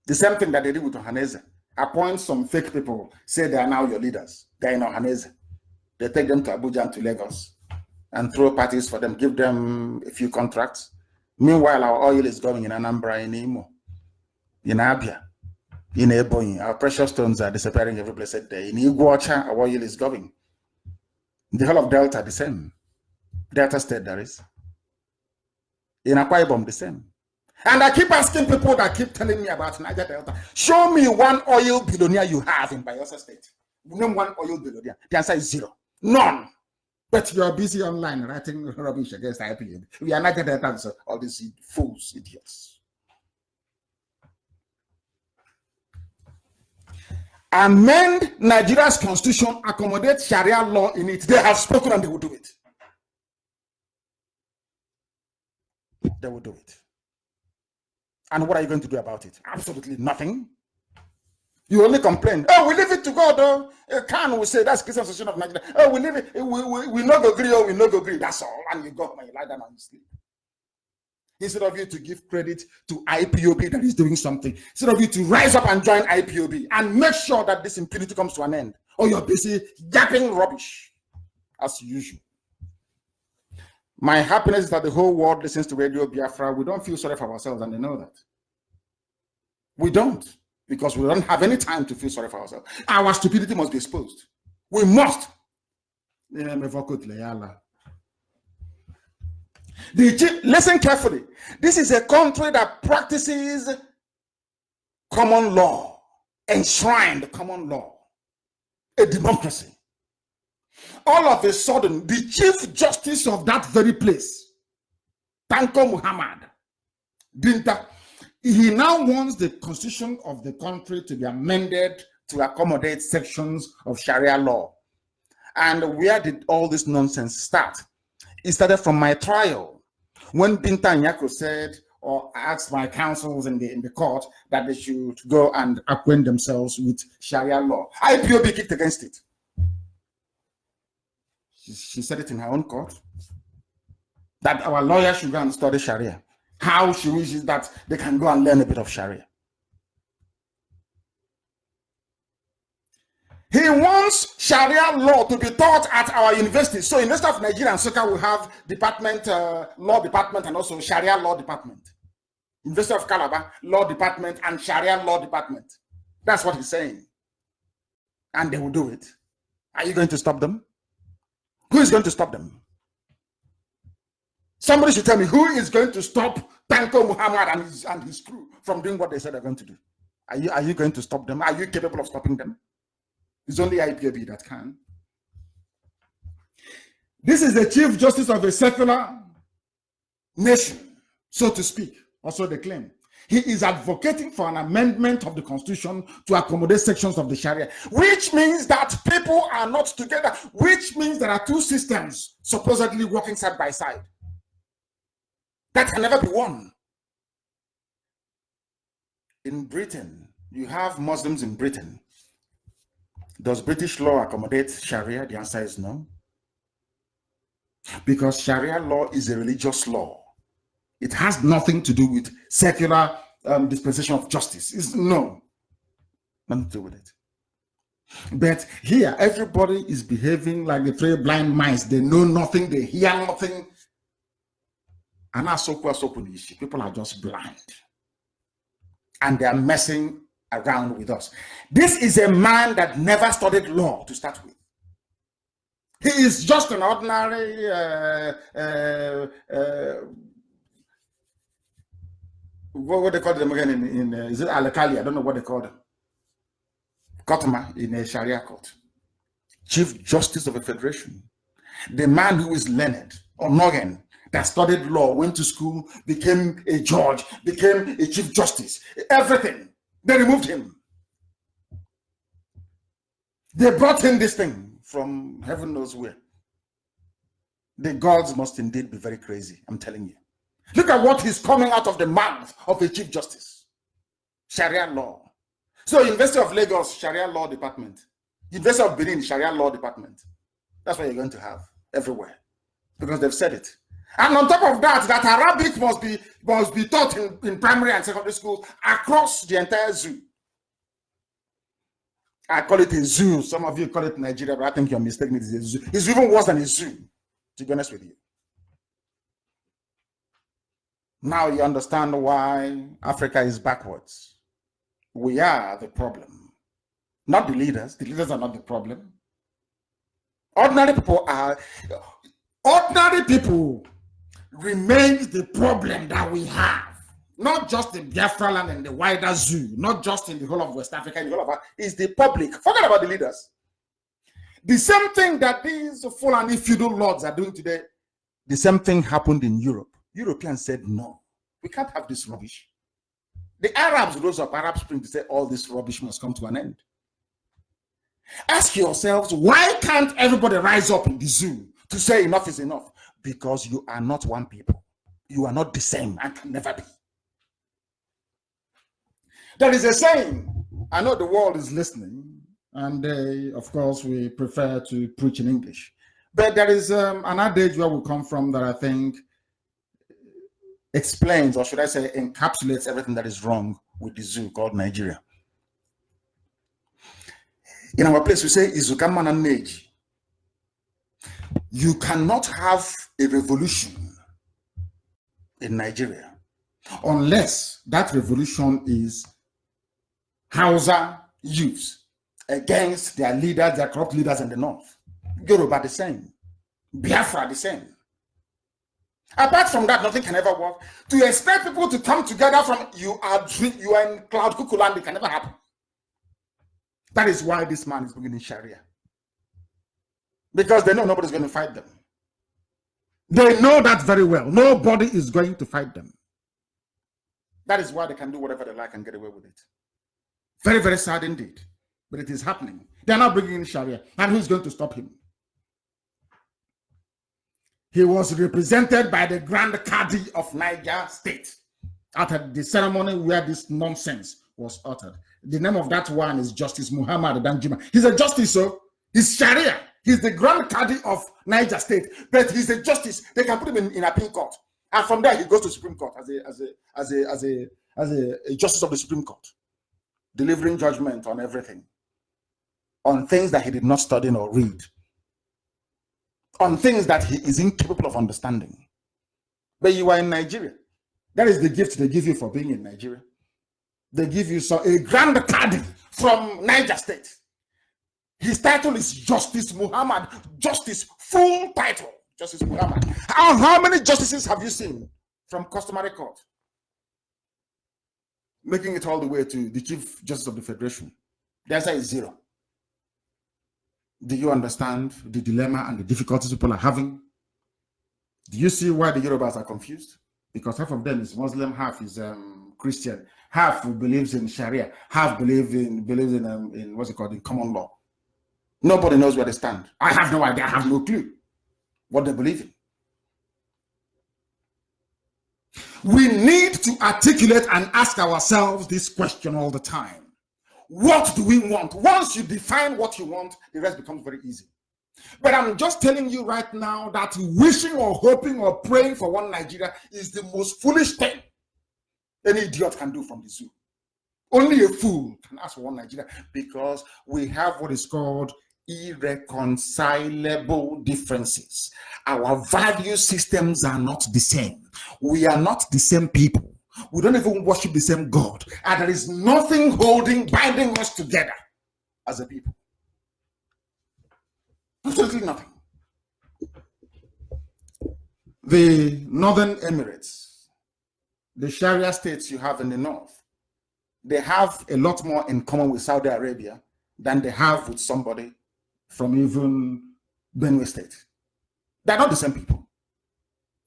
The same thing that they did with Ohaneze. Appoint some fake people, say they are now your leaders. They are in Ohaneze. They take them to Abuja and to Lagos and throw parties for them, give them a few contracts. Meanwhile, our oil is going in Anambra, in Imo, in Abia, in Ebonyi. Our precious stones are disappearing every blessed day. In Iguacha, our oil is going. The whole of Delta, the same. Delta State, there is. In Akwa Ibom, the same. And I keep asking people that keep telling me about Niger Delta, show me one oil billionaire you have in Bayelsa State. Name one oil billionaire. The answer is zero. None. But you are busy online writing rubbish against IPM. We are Niger Delta, so all these fools, idiots. Amend Nigeria's constitution, accommodate Sharia law in it. They have spoken and they will do it. They will do it. And what are you going to do about it? Absolutely nothing. You only complain. Oh, we leave it to God, though. Khan will say that's Christian Association of Nigeria. Oh, we leave it. We not go agree, or we not go agree. That's all. And you go home and you lie down and you sleep. Instead of you to give credit to IPOB that is doing something, instead of you to rise up and join IPOB and make sure that this impunity comes to an end, or you're busy yapping rubbish as usual. My happiness is that the whole world listens to Radio Biafra. We don't feel sorry for ourselves, and they know that. We don't, because we don't have any time to feel sorry for ourselves. Our stupidity must be exposed. We must. Listen carefully. This is a country that practices common law, enshrined common law, a democracy. All of a sudden, the Chief Justice of that very place, Tanko Muhammad, he now wants the constitution of the country to be amended to accommodate sections of Sharia law. And where did all this nonsense start? It started from my trial, when Binta Nyako said, or asked my counsels in the court that they should go and acquaint themselves with Sharia law. IPOB kicked against it. She said it in her own court, that our lawyers should go and study Sharia. how she wishes that they can go and learn a bit of Sharia. He wants Sharia law to be taught at our universities. So University of Nigeria and Soka will have department, law department, and also Sharia law department. University of Calabar, law department, and Sharia law department. That's what he's saying. And they will do it. Are you going to stop them? Who is going to stop them? Somebody should tell me who is going to stop Tanko Muhammad and his crew from doing what they said they're going to do. Are you going to stop them? Are you capable of stopping them? It's only IPOB that can. This is the Chief Justice of a secular nation, so to speak, also they claim. He is advocating for an amendment of the Constitution to accommodate sections of the Sharia, which means that people are not together, which means there are two systems supposedly working side by side. That can never be one. In Britain, you have Muslims in Britain. Does British law accommodate Sharia? The answer is no. Because Sharia law is a religious law. It has nothing to do with secular dispensation of justice. It's no. Nothing to do with it. But here, everybody is behaving like the three blind mice. They know nothing, they hear nothing. And people are just blind. And they are messing around with us. This is a man that never studied law to start with. He is just an ordinary what they call them again in is it Alakali? I don't know what they call them. Kotama in a Sharia court. Chief Justice of a Federation. The man who is learned, or Nogan, that studied law, went to school, became a judge, became a Chief Justice, everything. They removed him. They brought in this thing from heaven knows where. The gods must indeed be very crazy, I'm telling you. Look at what is coming out of the mouth of a Chief Justice. Sharia law. So University of Lagos, Sharia law department. University of Benin, Sharia law department. That's what you're going to have everywhere. Because they've said it. And on top of that, that Arabic must be taught in primary and secondary schools across the entire zoo. I call it a zoo. Some of you call it Nigeria, but I think you're mistaken. It's a zoo. It's even worse than a zoo, to be honest with you. Now you understand why Africa is backwards. We are the problem. Not the leaders. The leaders are not the problem. Ordinary people are... Ordinary people remain the problem that we have. Not just in Biafra land and the wider zoo, not just in the whole of West Africa, in the whole of Africa, is the public. Forget about the leaders. The same thing that these Fulani feudal lords are doing today, the same thing happened in Europe. Europeans said, no, we can't have this rubbish. The Arabs rose up, Arab Spring, to say all this rubbish must come to an end. Ask yourselves, why can't everybody rise up in the zoo to say enough is enough? Because you are not one people. You are not the same and can never be. There is a saying, I know the world is listening, and of course we prefer to preach in English. But there is an adage where we come from that I think explains, or should I say encapsulates everything that is wrong with the zoo called Nigeria. In our place we say, Izukamana Neji. You cannot have a revolution in Nigeria unless that revolution is Hausa youths against their leaders, their corrupt leaders in the north. Yoruba the same. Biafra the same. Apart from that, nothing can ever work. To expect people to come together from you are in cloud kukuland, it can never happen. That is why this man is beginning Sharia. Because they know nobody's going to fight them. They know that very well. Nobody is going to fight them. That is why they can do whatever they like and get away with it. Very, very sad indeed. But it is happening. They are now bringing in Sharia. And who's going to stop him? He was represented by the Grand Qadi of Niger State at the ceremony where this nonsense was uttered. The name of that one is Justice Muhammad Danjuma. He's a justice, so he's Sharia. He's the Grand Qadi of Niger State, but he's a justice. They can put him in appeal court. And from there, he goes to Supreme Court as a justice of the Supreme Court, delivering judgment on everything, on things that he did not study or read, on things that he is incapable of understanding. But you are in Nigeria. That is the gift they give you for being in Nigeria. They give you a grand caddy from Niger State. His title is Justice Muhammad. Justice, full title, Justice Muhammad. How many justices have you seen from customary court? Making it all the way to the Chief Justice of the Federation. The answer is 0. Do you understand the dilemma and the difficulties people are having? Do you see why the Yorubas are confused? Because half of them is Muslim, half is Christian, half believes in Sharia, half believes in what's it called, in common law. Nobody knows where they stand. I have no idea. I have no clue what they believe in. We need to articulate and ask ourselves this question all the time. What do we want? Once you define what you want, the rest becomes very easy. But I'm just telling you right now that wishing or hoping or praying for one Nigeria is the most foolish thing any idiot can do from the zoo. Only a fool can ask for one Nigeria, because we have what is called irreconcilable differences. Our value systems are not the same. We are not the same people. We don't even worship the same God. And there is nothing binding us together as a people. Absolutely nothing. The Northern Emirates, the Sharia states you have in the north, they have a lot more in common with Saudi Arabia than they have with somebody from even Benue State. They're not the same people.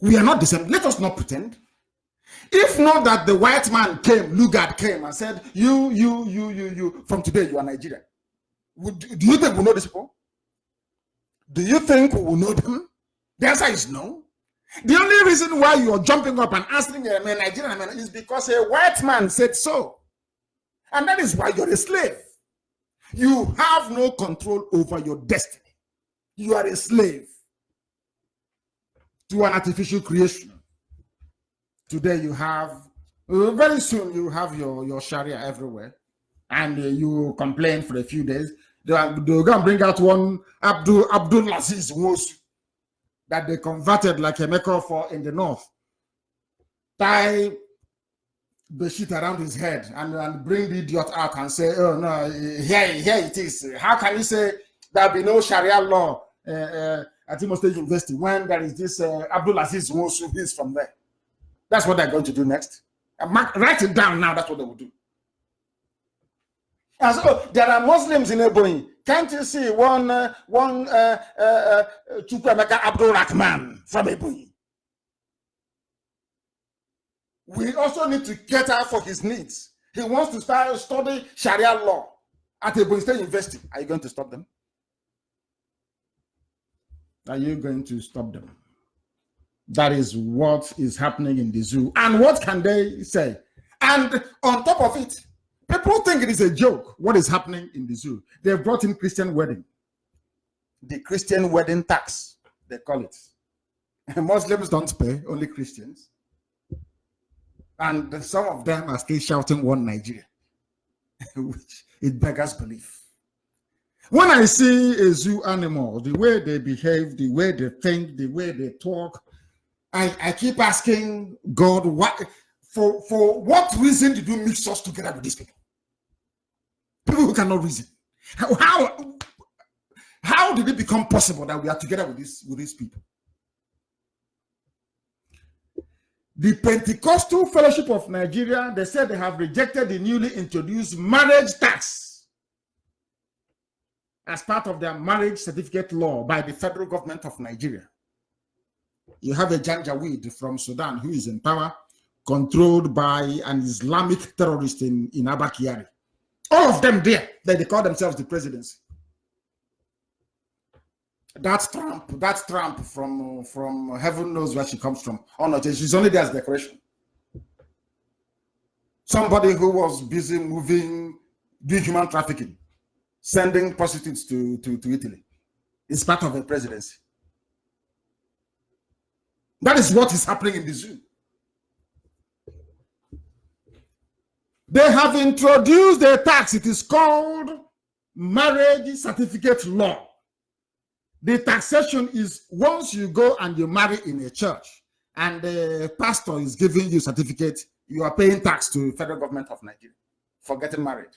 We are not the same. Let us not pretend. If not that the white man came, Lugard came and said, you, from today you are Nigerian. Do you think we know these people? Do you think we will know them? The answer is no. The only reason why you are jumping up and asking a Nigerian man is because a white man said so. And that is why you're a slave. You have no control over your destiny. You are a slave to an artificial creation. Today you have, very soon you have your Sharia everywhere, and you complain for a few days. They'll go and bring out one Abdul Aziz Wosu that they converted like a maker for in the north. Tie the shit around his head and bring the idiot out and say, oh no, here it is. How can you say there'll be no Sharia law at Imo State University when there is this Abdul Aziz Wosu who is from there? That's what they're going to do next. Write it down now. That's what they will do. And so there are Muslims in Ebonyi. Can't you see one Chukwemeka Abdul Rahman from Ebonyi? We also need to cater for his needs. He wants to start studying Sharia law at Ebonyi State University. Are you going to stop them? Are you going to stop them? That is what is happening in the zoo. And what can they say? And on top of it, people think it is a joke what is happening in the zoo. They've brought in Christian wedding. The Christian wedding tax, they call it. Muslims don't pay, only Christians. And some of them are still shouting one Nigeria, which it beggars belief. When I see a zoo animal, the way they behave, the way they think, the way they talk, I keep asking God, for what reason did you mix us together with these people? People who cannot reason. How did it become possible that we are together with these people? The Pentecostal Fellowship of Nigeria, they said they have rejected the newly introduced marriage tax as part of their marriage certificate law by the federal government of Nigeria. You have a Janjaweed from Sudan who is in power, controlled by an Islamic terrorist in Abba Kyari. All of them there, they call themselves the presidency. That's Trump from heaven knows where she comes from. Oh no, she's only there as decoration. Somebody who was busy moving, doing human trafficking, sending prostitutes to Italy. It's part of the presidency. That is what is happening in the zoo. They have introduced a tax. It is called marriage certificate law. The taxation is once you go and you marry in a church and the pastor is giving you certificate, you are paying tax to the federal government of Nigeria for getting married.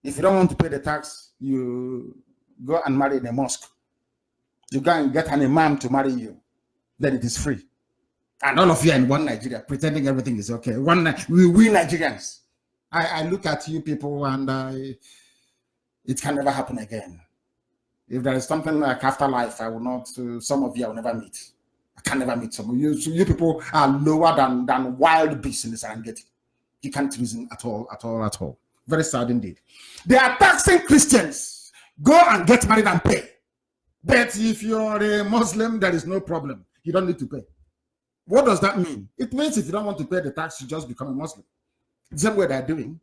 If you don't want to pay the tax, you go and marry in a mosque. You go and get an imam to marry you. Then it is free. And all of you are in one Nigeria, pretending everything is okay. We Nigerians. I look at you people and it can never happen again. If there is something like afterlife, I will not, some of you I will never meet. I can never meet some of you. So you people are lower than wild beasts in the Serengeti. You can't reason at all. Very sad indeed. They are taxing Christians. Go and get married and pay. But if you're a Muslim, there is no problem. You don't need to pay. What does that mean? It means if you don't want to pay the tax, you just become a Muslim. The same way they're doing.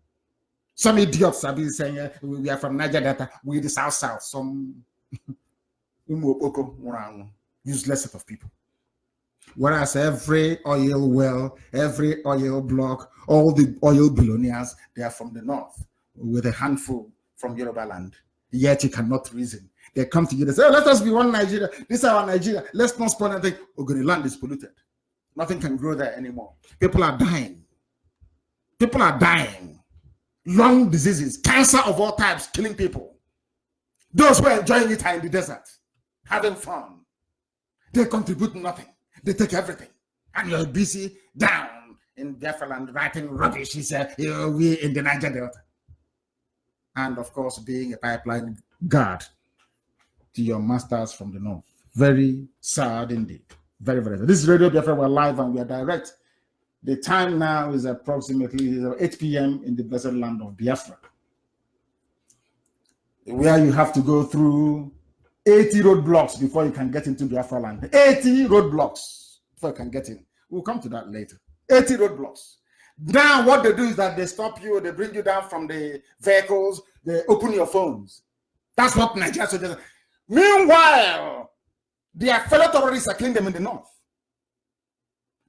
Some idiots have been saying, we are from Niger Delta, we the South. Some useless set of people. Whereas every oil well, every oil block, all the oil billionaires, they are from the north, with a handful from Yoruba land. Yet you cannot reason. They come to you, they say, oh, let us be one Nigeria. This is our Nigeria. Let's not spoil anything. Ogoni land is polluted. Nothing can grow there anymore. People are dying. People are dying. Lung diseases, cancer of all types, killing people. Those who are enjoying it are in the desert, having fun. They contribute nothing. They take everything. And you're busy down in Biafra land writing rubbish. He said, we in the Niger Delta. And of course, being a pipeline guard to your masters from the north. Very sad indeed. Very, very sad. This is Radio Biafra. We're live and we are direct. The time now is approximately 8 p.m. in the blessed land of Biafra, where you have to go through 80 roadblocks before you can get into Biafra land. 80 roadblocks before you can get in. We'll come to that later. 80 roadblocks. Now what they do is that they stop you, they bring you down from the vehicles, they open your phones. That's what Nigeria soldiers do. Meanwhile, their fellow terrorists are killing them in the north.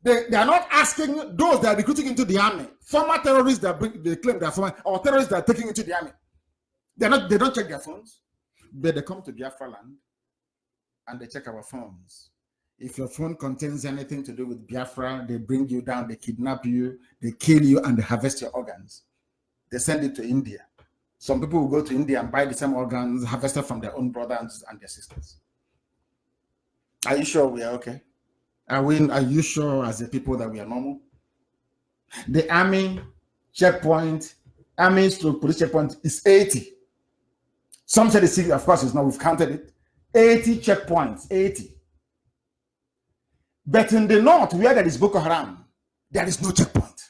They are not asking those that are recruiting into the army, former terrorists that they claim they are former, or terrorists that are taking into the army. They don't check their phones, but they come to Biafra land and they check our phones. If your phone contains anything to do with Biafra, they bring you down, they kidnap you, they kill you, and they harvest your organs. They send it to India. Some people will go to India and buy the same organs harvested from their own brothers and their sisters. Are you sure we are okay? Are you sure as a people that we are normal? The army checkpoint, police checkpoint is 80. Some say the 60, of course it's not, we've counted it. 80 checkpoints, 80. But in the north, where there is Boko Haram, there is no checkpoint.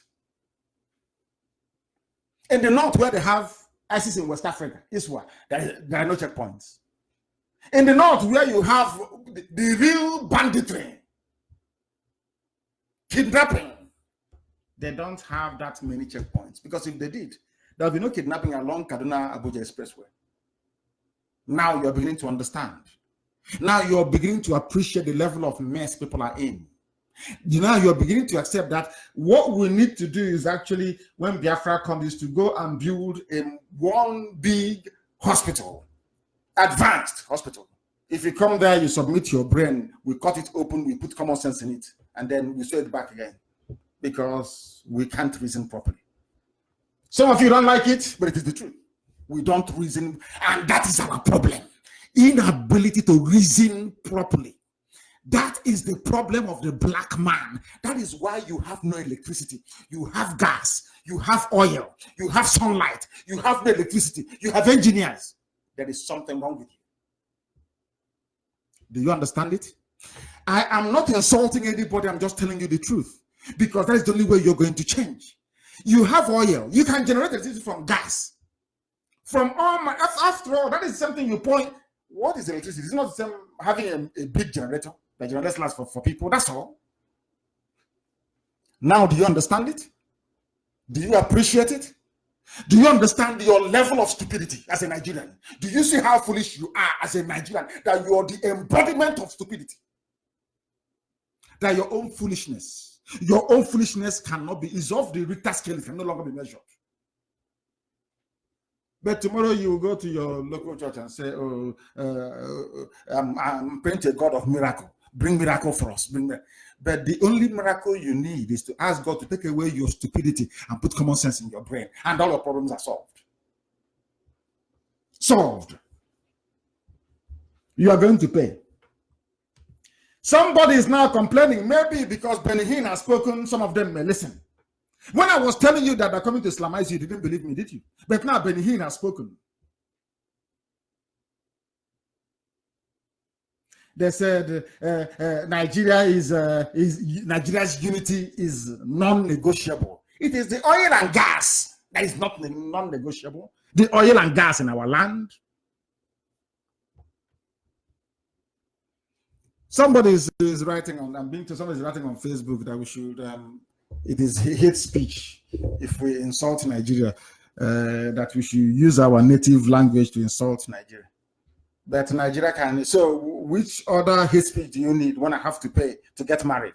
In the north, where they have ISIS in West Africa, ISWA, there are no checkpoints. In the north, where you have the real banditry, kidnapping, they don't have that many checkpoints. Because if they did, there will be no kidnapping along Kaduna-Abuja Expressway. Now you're beginning to understand. Now you're beginning to appreciate the level of mess people are in. Now you're beginning to accept that what we need to do is actually, when Biafra comes, is to go and build one big hospital, advanced hospital. If you come there, you submit your brain, we cut it open, we put common sense in it, and then we sew it back again, because we can't reason properly. Some of you don't like it, but it is the truth. We don't reason, and that is our problem. Inability to reason properly. That is the problem of the black man. That is why you have no electricity. You have gas, you have oil, you have sunlight, you have no electricity, you have engineers. There is something wrong with you. Do you understand it? I am not insulting anybody, I'm just telling you the truth, because that is the only way you're going to change. You have oil, you can generate electricity from gas. From all my, after all, that is something you point. What is electricity? It's not the same having a big generator that generates last for people. That's all. Now, do you understand it? Do you appreciate it? Do you understand your level of stupidity as a Nigerian? Do you see how foolish you are as a Nigerian, that you are the embodiment of stupidity? that your own foolishness cannot be, is off the Richter scale, it can no longer be measured. But tomorrow you will go to your local church and say, oh, I'm praying to a God of miracle. Bring miracle for us. But the only miracle you need is to ask God to take away your stupidity and put common sense in your brain. And all your problems are solved. Solved. You are going to pay. Somebody is now complaining, maybe because Benny Hinn has spoken, some of them may listen. When I was telling you that they're coming to Islamize you, didn't believe me, did you? But now Benny Hinn has spoken. They said Nigeria's unity is non-negotiable. It is the oil and gas that is not non-negotiable. The oil and gas in our land. Somebody is writing on, somebody is writing on Facebook that we should, it is hate speech if we insult Nigeria, that we should use our native language to insult Nigeria. But Nigeria can, so which other hate speech do you need when I have to pay to get married?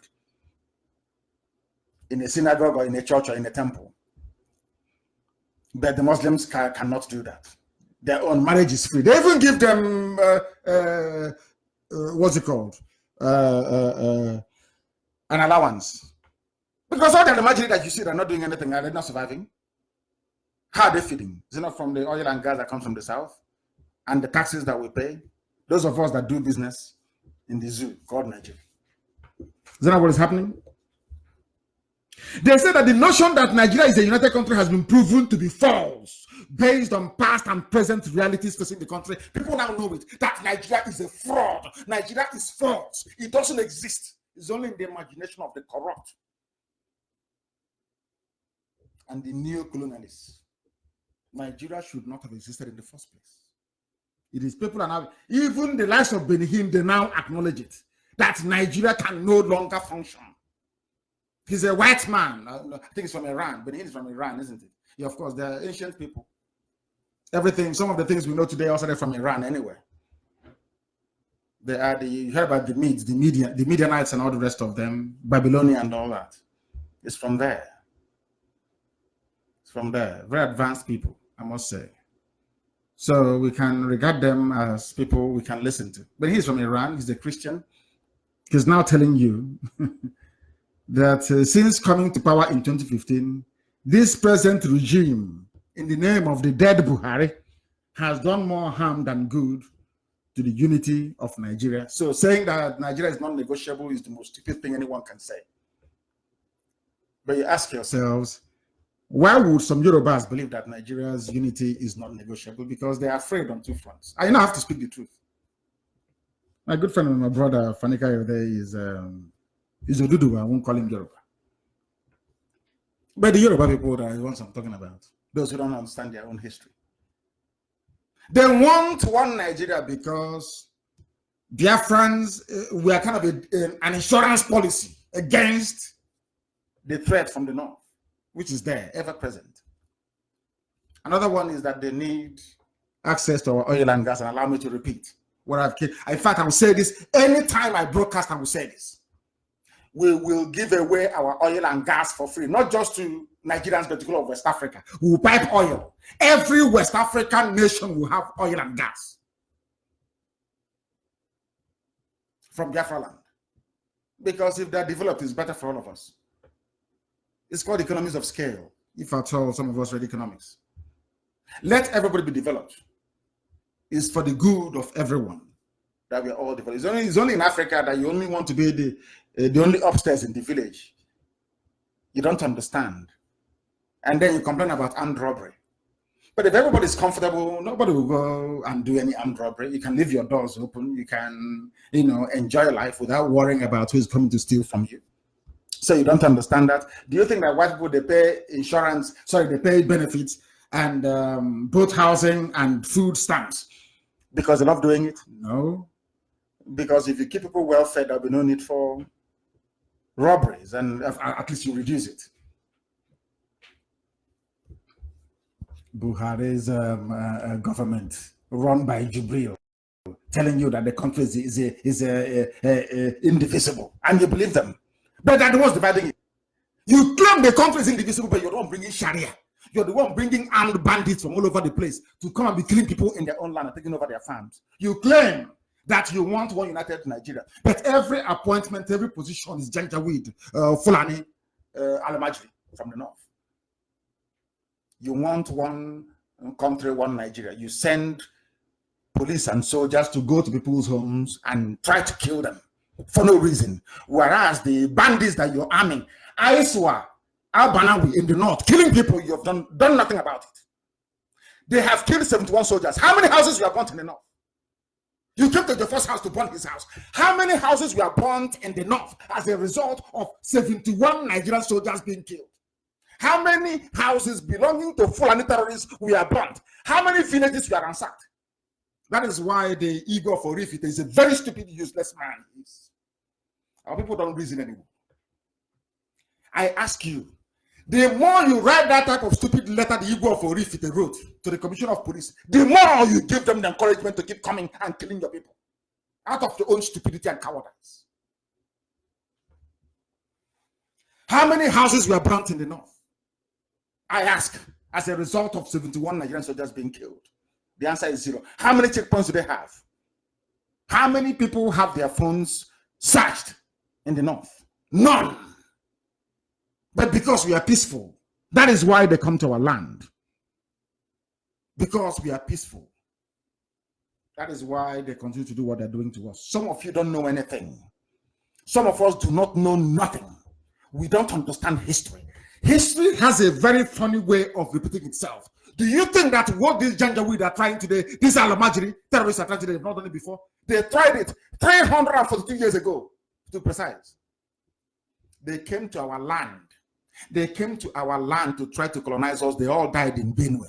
In a synagogue or in a church or in a temple? But the Muslims cannot do that. Their own marriage is free. They even give them, what's it called? An allowance. Because all the imaginary that you see, they're not doing anything, they're not surviving. How are they feeding? Is it not from the oil and gas that comes from the south? And the taxes that we pay? Those of us that do business in the zoo called Nigeria. Is that not what is happening? They say that the notion that Nigeria is a united country has been proven to be false based on past and present realities facing the country. People now know it, that Nigeria is a fraud. Nigeria is false. It doesn't exist. It's only in the imagination of the corrupt and the neo-colonialists. Nigeria should not have existed in the first place. It is people are now, even the likes of Benny Hinn, they now acknowledge it, that Nigeria can no longer function. He's a white man. I think he's from Iran. Benny Hinn is from Iran, isn't it? Yeah, of course, they're ancient people. Everything, some of the things we know today are started from Iran anyway. They are you heard about the Medes, the Midianites and all the rest of them, Babylonia and all that. It's from there. It's from there. Very advanced people, I must say. So we can regard them as people we can listen to. But he's from Iran, he's a Christian. He's now telling you that since coming to power in 2015, this present regime, in the name of the dead Buhari, has done more harm than good to the unity of Nigeria. So saying that Nigeria is non-negotiable is the most stupid thing anyone can say. But you ask yourselves, why would some Yorubas believe that Nigeria's unity is not negotiable? Because they are afraid on two fronts. I now have to speak the truth. My good friend and my brother, Fanika, is Oduduwa. I won't call him Yoruba. But the Yoruba people are the ones I'm talking about. Those who don't understand their own history. They want one Nigeria because Biafrans were kind of an insurance policy against the threat from the north, which is there, ever present. Another one is that they need access to our oil and gas, and allow me to repeat what I've in fact, I will say this anytime I broadcast, I will say this. We will give away our oil and gas for free, not just to Nigerians, but to all of West Africa. We will pipe oil. Every West African nation will have oil and gas from Biafra land. Because if they're developed, it's better for all of us. It's called economies of scale, if at all some of us read economics. Let everybody be developed. It's for the good of everyone that we are all developed. It's only in Africa that you only want to be the only upstairs in the village. You don't understand. And then you complain about armed robbery. But if everybody is comfortable, nobody will go and do any armed robbery. You can leave your doors open. You can, enjoy life without worrying about who is coming to steal from you. So you don't understand that. Do you think that white people, they pay insurance, they pay benefits and both housing and food stamps because they love doing it? No. Because if you keep people well fed, there'll be no need for robberies, and at least you reduce it. Buhari's government, run by Jubril, telling you that the country is indivisible, and you believe them. But they're the ones dividing it. You claim the country is indivisible, but you're the one bringing Sharia. You're the one bringing armed bandits from all over the place to come and be killing people in their own land and taking over their farms. You claim that you want one united Nigeria, but every appointment, every position is Janjaweed, Fulani, Alamajri from the north. You want one country, one Nigeria. You send police and soldiers to go to people's homes and try to kill them for no reason. Whereas the bandits that you're arming, Aiswa, Albanawi in the north, killing people, you have done nothing about it. They have killed 71 soldiers. How many houses were burnt in the north? You came to the first house to burn his house. How many houses were burnt in the north as a result of 71 Nigerian soldiers being killed? How many houses belonging to Fulani terrorists were burnt? How many villages were ransacked? That is why the ego for Rifite is a very stupid, useless man. Our people don't reason anymore. I ask you, the more you write that type of stupid letter the Igbo of Orifite wrote to the Commissioner of Police, the more you give them the encouragement to keep coming and killing your people out of your own stupidity and cowardice. How many houses were burnt in the north? I ask, as a result of 71 Nigerian soldiers being killed. The answer is 0. How many checkpoints do they have? How many people have their phones searched in the north? None. But because we are peaceful, that is why they come to our land. Because we are peaceful. That is why they continue to do what they're doing to us. Some of you don't know anything. Some of us do not know nothing. We don't understand history. History has a very funny way of repeating itself. Do you think that what these Janjaweed are trying today, these Alamajiri terrorists are trying today, they've not done it before? They tried it 342 years ago, to be precise. They came to our land. They came to our land to try to colonize us. They all died in Benue.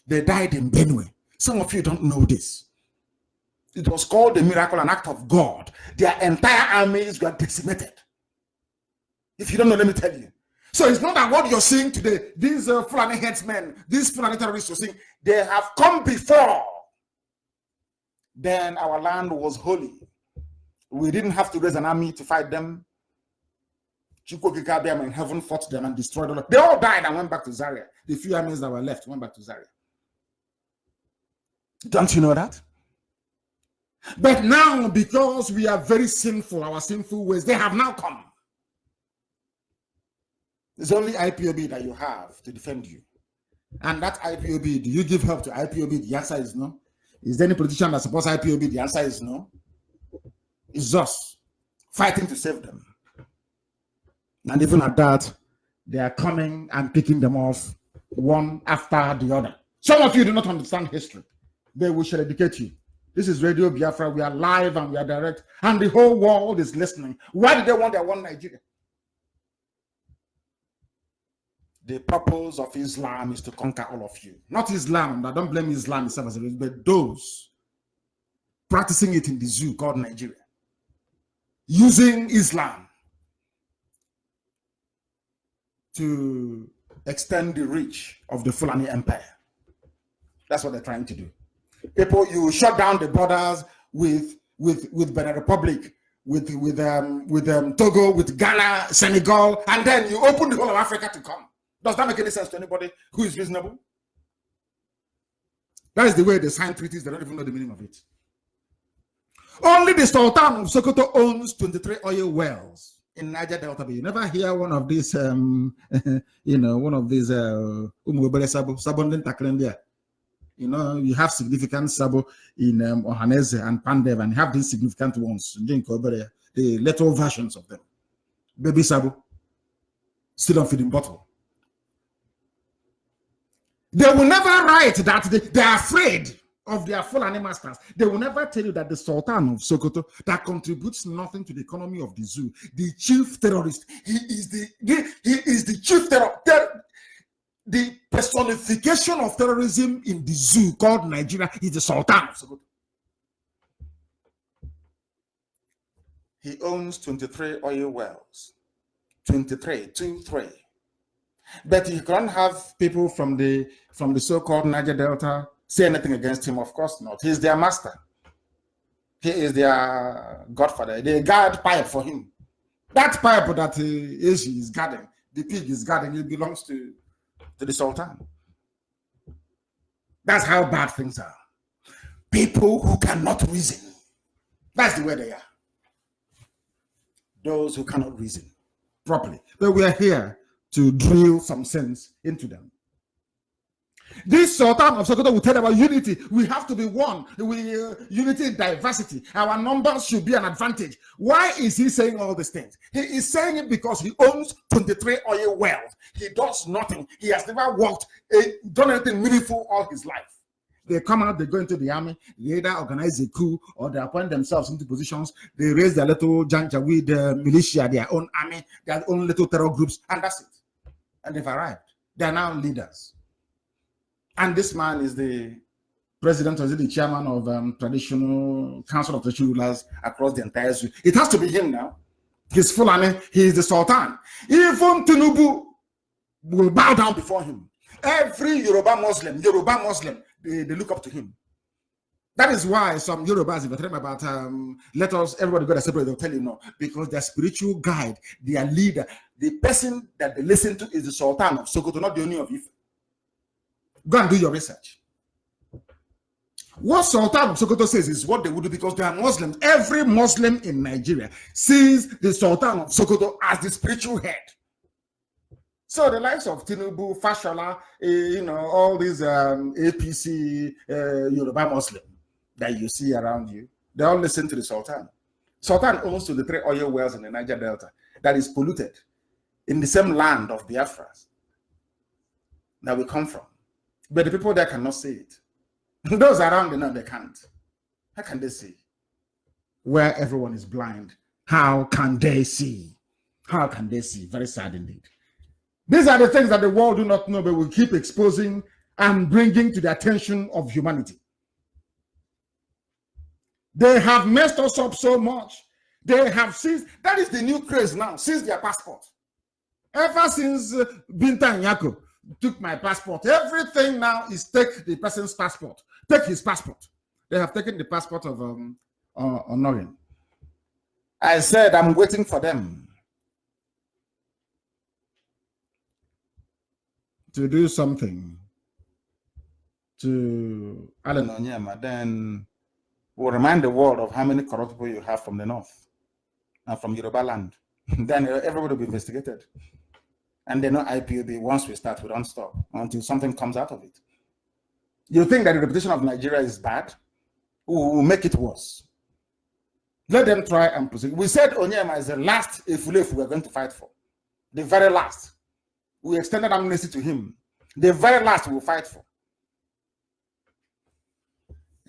They died in Benue. Some of you don't know this. It was called a miracle, an act of God. Their entire armies were decimated. If you don't know, let me tell you. So it's not that what you're seeing today, these Fulani headsmen, these Fulani terrorists you're seeing, they have come before. Then our land was holy. We didn't have to raise an army to fight them. Chukwokika in heaven fought them and destroyed them. They all died and went back to Zaria. The few armies that were left went back to Zaria. Don't you know that? But now, because we are very sinful, our sinful ways, they have now come. It's only IPOB that you have to defend you. And that IPOB, do you give help to IPOB? The answer is no. Is there any politician that supports IPOB? The answer is no. It's us fighting to save them. And even at that, they are coming and picking them off one after the other. Some of you do not understand history. But we shall educate you. This is Radio Biafra. We are live and we are direct. And the whole world is listening. Why did they want their one Nigeria? The purpose of Islam is to conquer all of you. Not Islam. I don't blame Islam itself as a reason, but those practicing it in the zoo called Nigeria. Using Islam to extend the reach of the Fulani Empire. That's what they're trying to do. People, you shut down the borders with Benin Republic, with Togo, with Ghana, Senegal, and then you open the whole of Africa to come. Does that make any sense to anybody who is reasonable? That is the way they sign treaties. They don't even know the meaning of it. Only the Sultan of Sokoto owns 23 oil wells in Niger Delta. You never hear one of these, one of these Sabondin Taklendia. You know, you have significant Sabo in Ohanese and Pandev, and you have these significant ones, the little versions of them. Baby Sabo, still on feeding bottle. They will never write that they are afraid of their Fulani masters. They will never tell you that the Sultan of Sokoto, that contributes nothing to the economy of the zoo, the chief terrorist, he is the chief terror. The personification of terrorism in the zoo called Nigeria is the Sultan of Sokoto. He owns 23 oil wells. 23. But you can't have people from the so-called Niger Delta say anything against him. Of course not. He's their master. He is their godfather. They guard pipe for him. That pipe that Ashi is guarding, the pig is guarding, it belongs to the Sultan. That's how bad things are. People who cannot reason. That's the way they are. Those who cannot reason properly. But we are here to drill some sense into them. This Sultan of Sokoto will tell about unity. We have to be one. Unity in diversity. Our numbers should be an advantage. Why is he saying all these things? He is saying it because he owns 23 oil wells. He does nothing. He has never worked, done anything meaningful all his life. They come out, they go into the army, they either organize a coup or they appoint themselves into positions. They raise their little Janjaweed militia, their own army, their own little terror groups, and that's it. And they've arrived. They are now leaders. And this man is the president or the chairman of traditional council of traditional rulers across the entire zoo. It has to be him now. He's Fulani. He is the Sultan. Even Tinubu will bow down before him. Every Yoruba Muslim, they look up to him. That is why some Yorubas, if you tell them about let us everybody go to separate, they'll tell you no, because their spiritual guide, their leader, the person that they listen to is the Sultan of Sokoto, not the Oni of Ife. Go and do your research. What Sultan of Sokoto says is what they would do because they are Muslims. Every Muslim in Nigeria sees the Sultan of Sokoto as the spiritual head. So the likes of Tinubu, Fashola, all these APC Yoruba Muslim that you see around you, they all listen to the Sultan. Sultan owns to the 3 oil wells in the Niger Delta that is polluted in the same land of Biafra that we come from. But the people there cannot see it. Those around them, they can't. How can they see? Where everyone is blind, how can they see? How can they see? Very sad indeed. These are the things that the world do not know, but we keep exposing and bringing to the attention of humanity. They have messed us up so much. They have seized, that is the new craze now, seized their passport. Ever since Binta Nyako took my passport, everything now is take the person's passport, take his passport. They have taken the passport of Onorin. I said, I'm waiting for them to do something to Alan Onyema, then we'll remind the world of how many corrupt people you have from the north and from Yoruba land. Then everybody will be investigated. And they know IPOB, once we start, we don't stop until something comes out of it. You think that the reputation of Nigeria is bad? We will make it worse. Let them try and proceed. We said Onyema is the last Efulefu we're going to fight for. The very last. We extended amnesty to him. The very last we will fight for.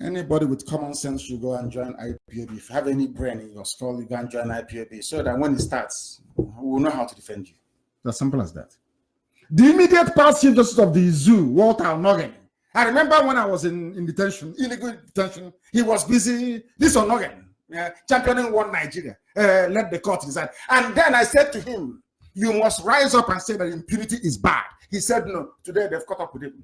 Anybody with common sense should go and join IPOB. If you have any brain in your skull, you go and join IPOB so that when it starts, we will know how to defend you. It's as simple as that. The immediate past chief justice of the zoo, Walter Onogen. I remember when I was in detention, illegal detention, he was busy, this Onogen, championing one Nigeria, let the court decide. And then I said to him, you must rise up and say that impunity is bad. He said no. Today they've caught up with him.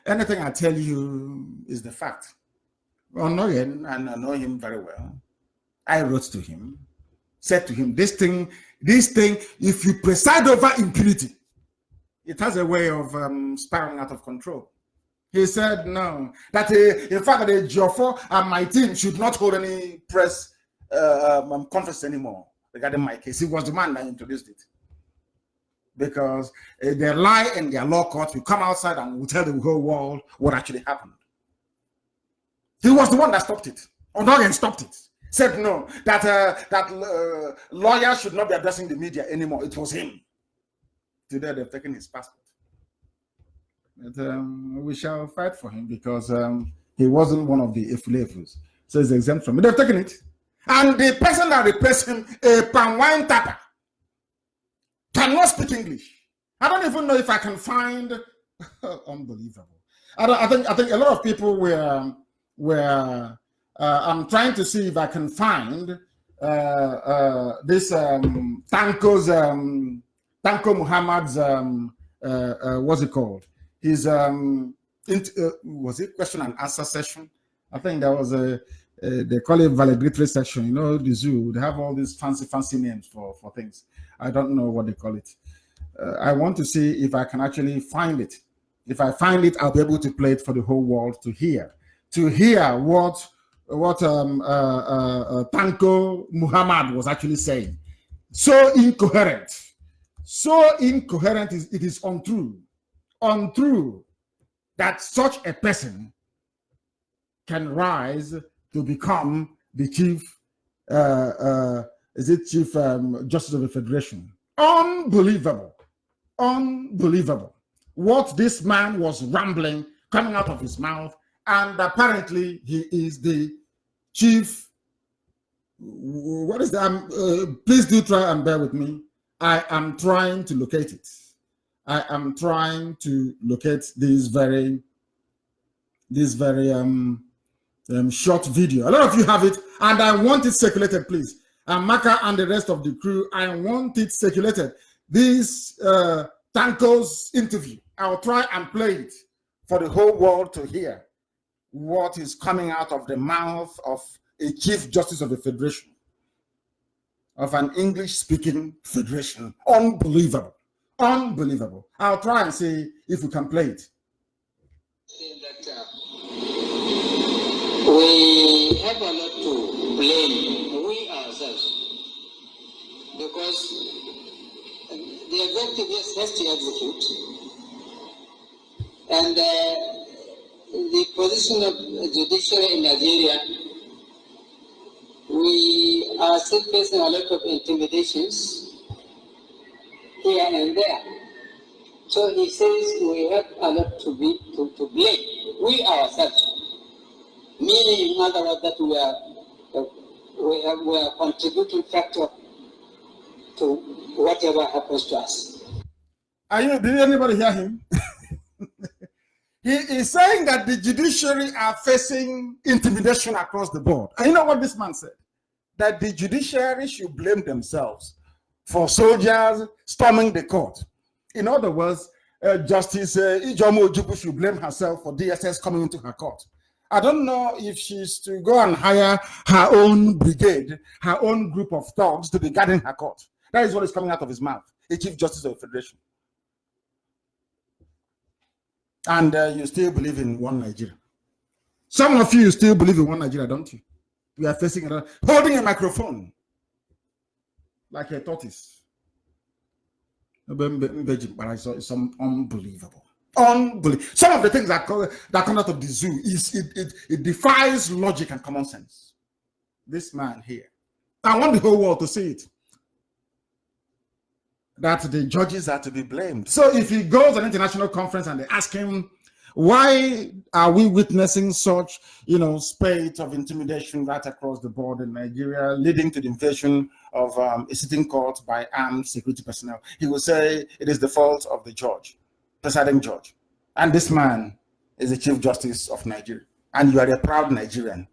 Anything I tell you is the fact. Onogen, and I know him very well. I wrote to him, said to him, this thing, if you preside over impunity, it has a way of spiraling out of control. He said no, that in fact the Joffo and my team should not hold any press conference anymore regarding my case. He was the man that introduced it. Because they lie in their law court, we come outside and we tell the whole world what actually happened. He was the one that stopped it. Onogen stopped it. Said no, that lawyers should not be addressing the media anymore. It was him. Today they've taken his passport. But, we shall fight for him because he wasn't one of the Efulefus. So he's exempt from it. They've taken it. And the person that replaced him, a palm wine tapper, cannot speak English. I don't even know if I can find unbelievable. I think a lot of people were I'm trying to see if I can find this Tanko Muhammad's what's it called? His was it question and answer session? I think there was they call it valedictory section. You know, the zoo, they have all these fancy names for things. I don't know what they call it. I want to see if I can actually find it. If I find it, I'll be able to play it for the whole world to hear what Tanko Muhammad was actually saying. So incoherent it is untrue that such a person can rise to become the chief justice of the federation. Unbelievable. What this man was rambling coming out of his mouth, and apparently he is the chief. What is that? Please do try and bear with me. I am trying to locate it. I am trying to locate this very short video. A lot of you have it, and I want it circulated, please. And Maka and the rest of the crew, I want it circulated. This Tanko's interview, I'll try and play it for the whole world to hear what is coming out of the mouth of a Chief Justice of the Federation, of an English-speaking federation. Unbelievable. I'll try and see if we can play it. We have a lot to blame, we ourselves, because the executive has to execute, and the position of the judiciary in Nigeria, we are still facing a lot of intimidations here and there. So he says we have a lot to blame, we ourselves. Meaning, in other words, that we are a contributing factor to whatever happens to us. Did anybody hear him? He is saying that the judiciary are facing intimidation across the board. And you know what this man said? That the judiciary should blame themselves for soldiers storming the court. In other words, Justice Ijomo Ojukwu should blame herself for DSS coming into her court. I don't know if she's to go and hire her own brigade, her own group of thugs to be guarding her court. That is what is coming out of his mouth, a Chief Justice of the Federation. And you still believe in one Nigeria. Some of you still believe in one Nigeria, don't you? We are facing another, holding a microphone like a tortoise. It's unbelievable. Some of the things that come out of the zoo it defies logic and common sense. This man here, I want the whole world to see it, that the judges are to be blamed. So if he goes to an international conference and they ask him, why are we witnessing such, spate of intimidation right across the board in Nigeria, leading to the invasion of a sitting court by armed security personnel? He will say it is the fault of the judge, presiding judge. And this man is the Chief Justice of Nigeria. And you are a proud Nigerian.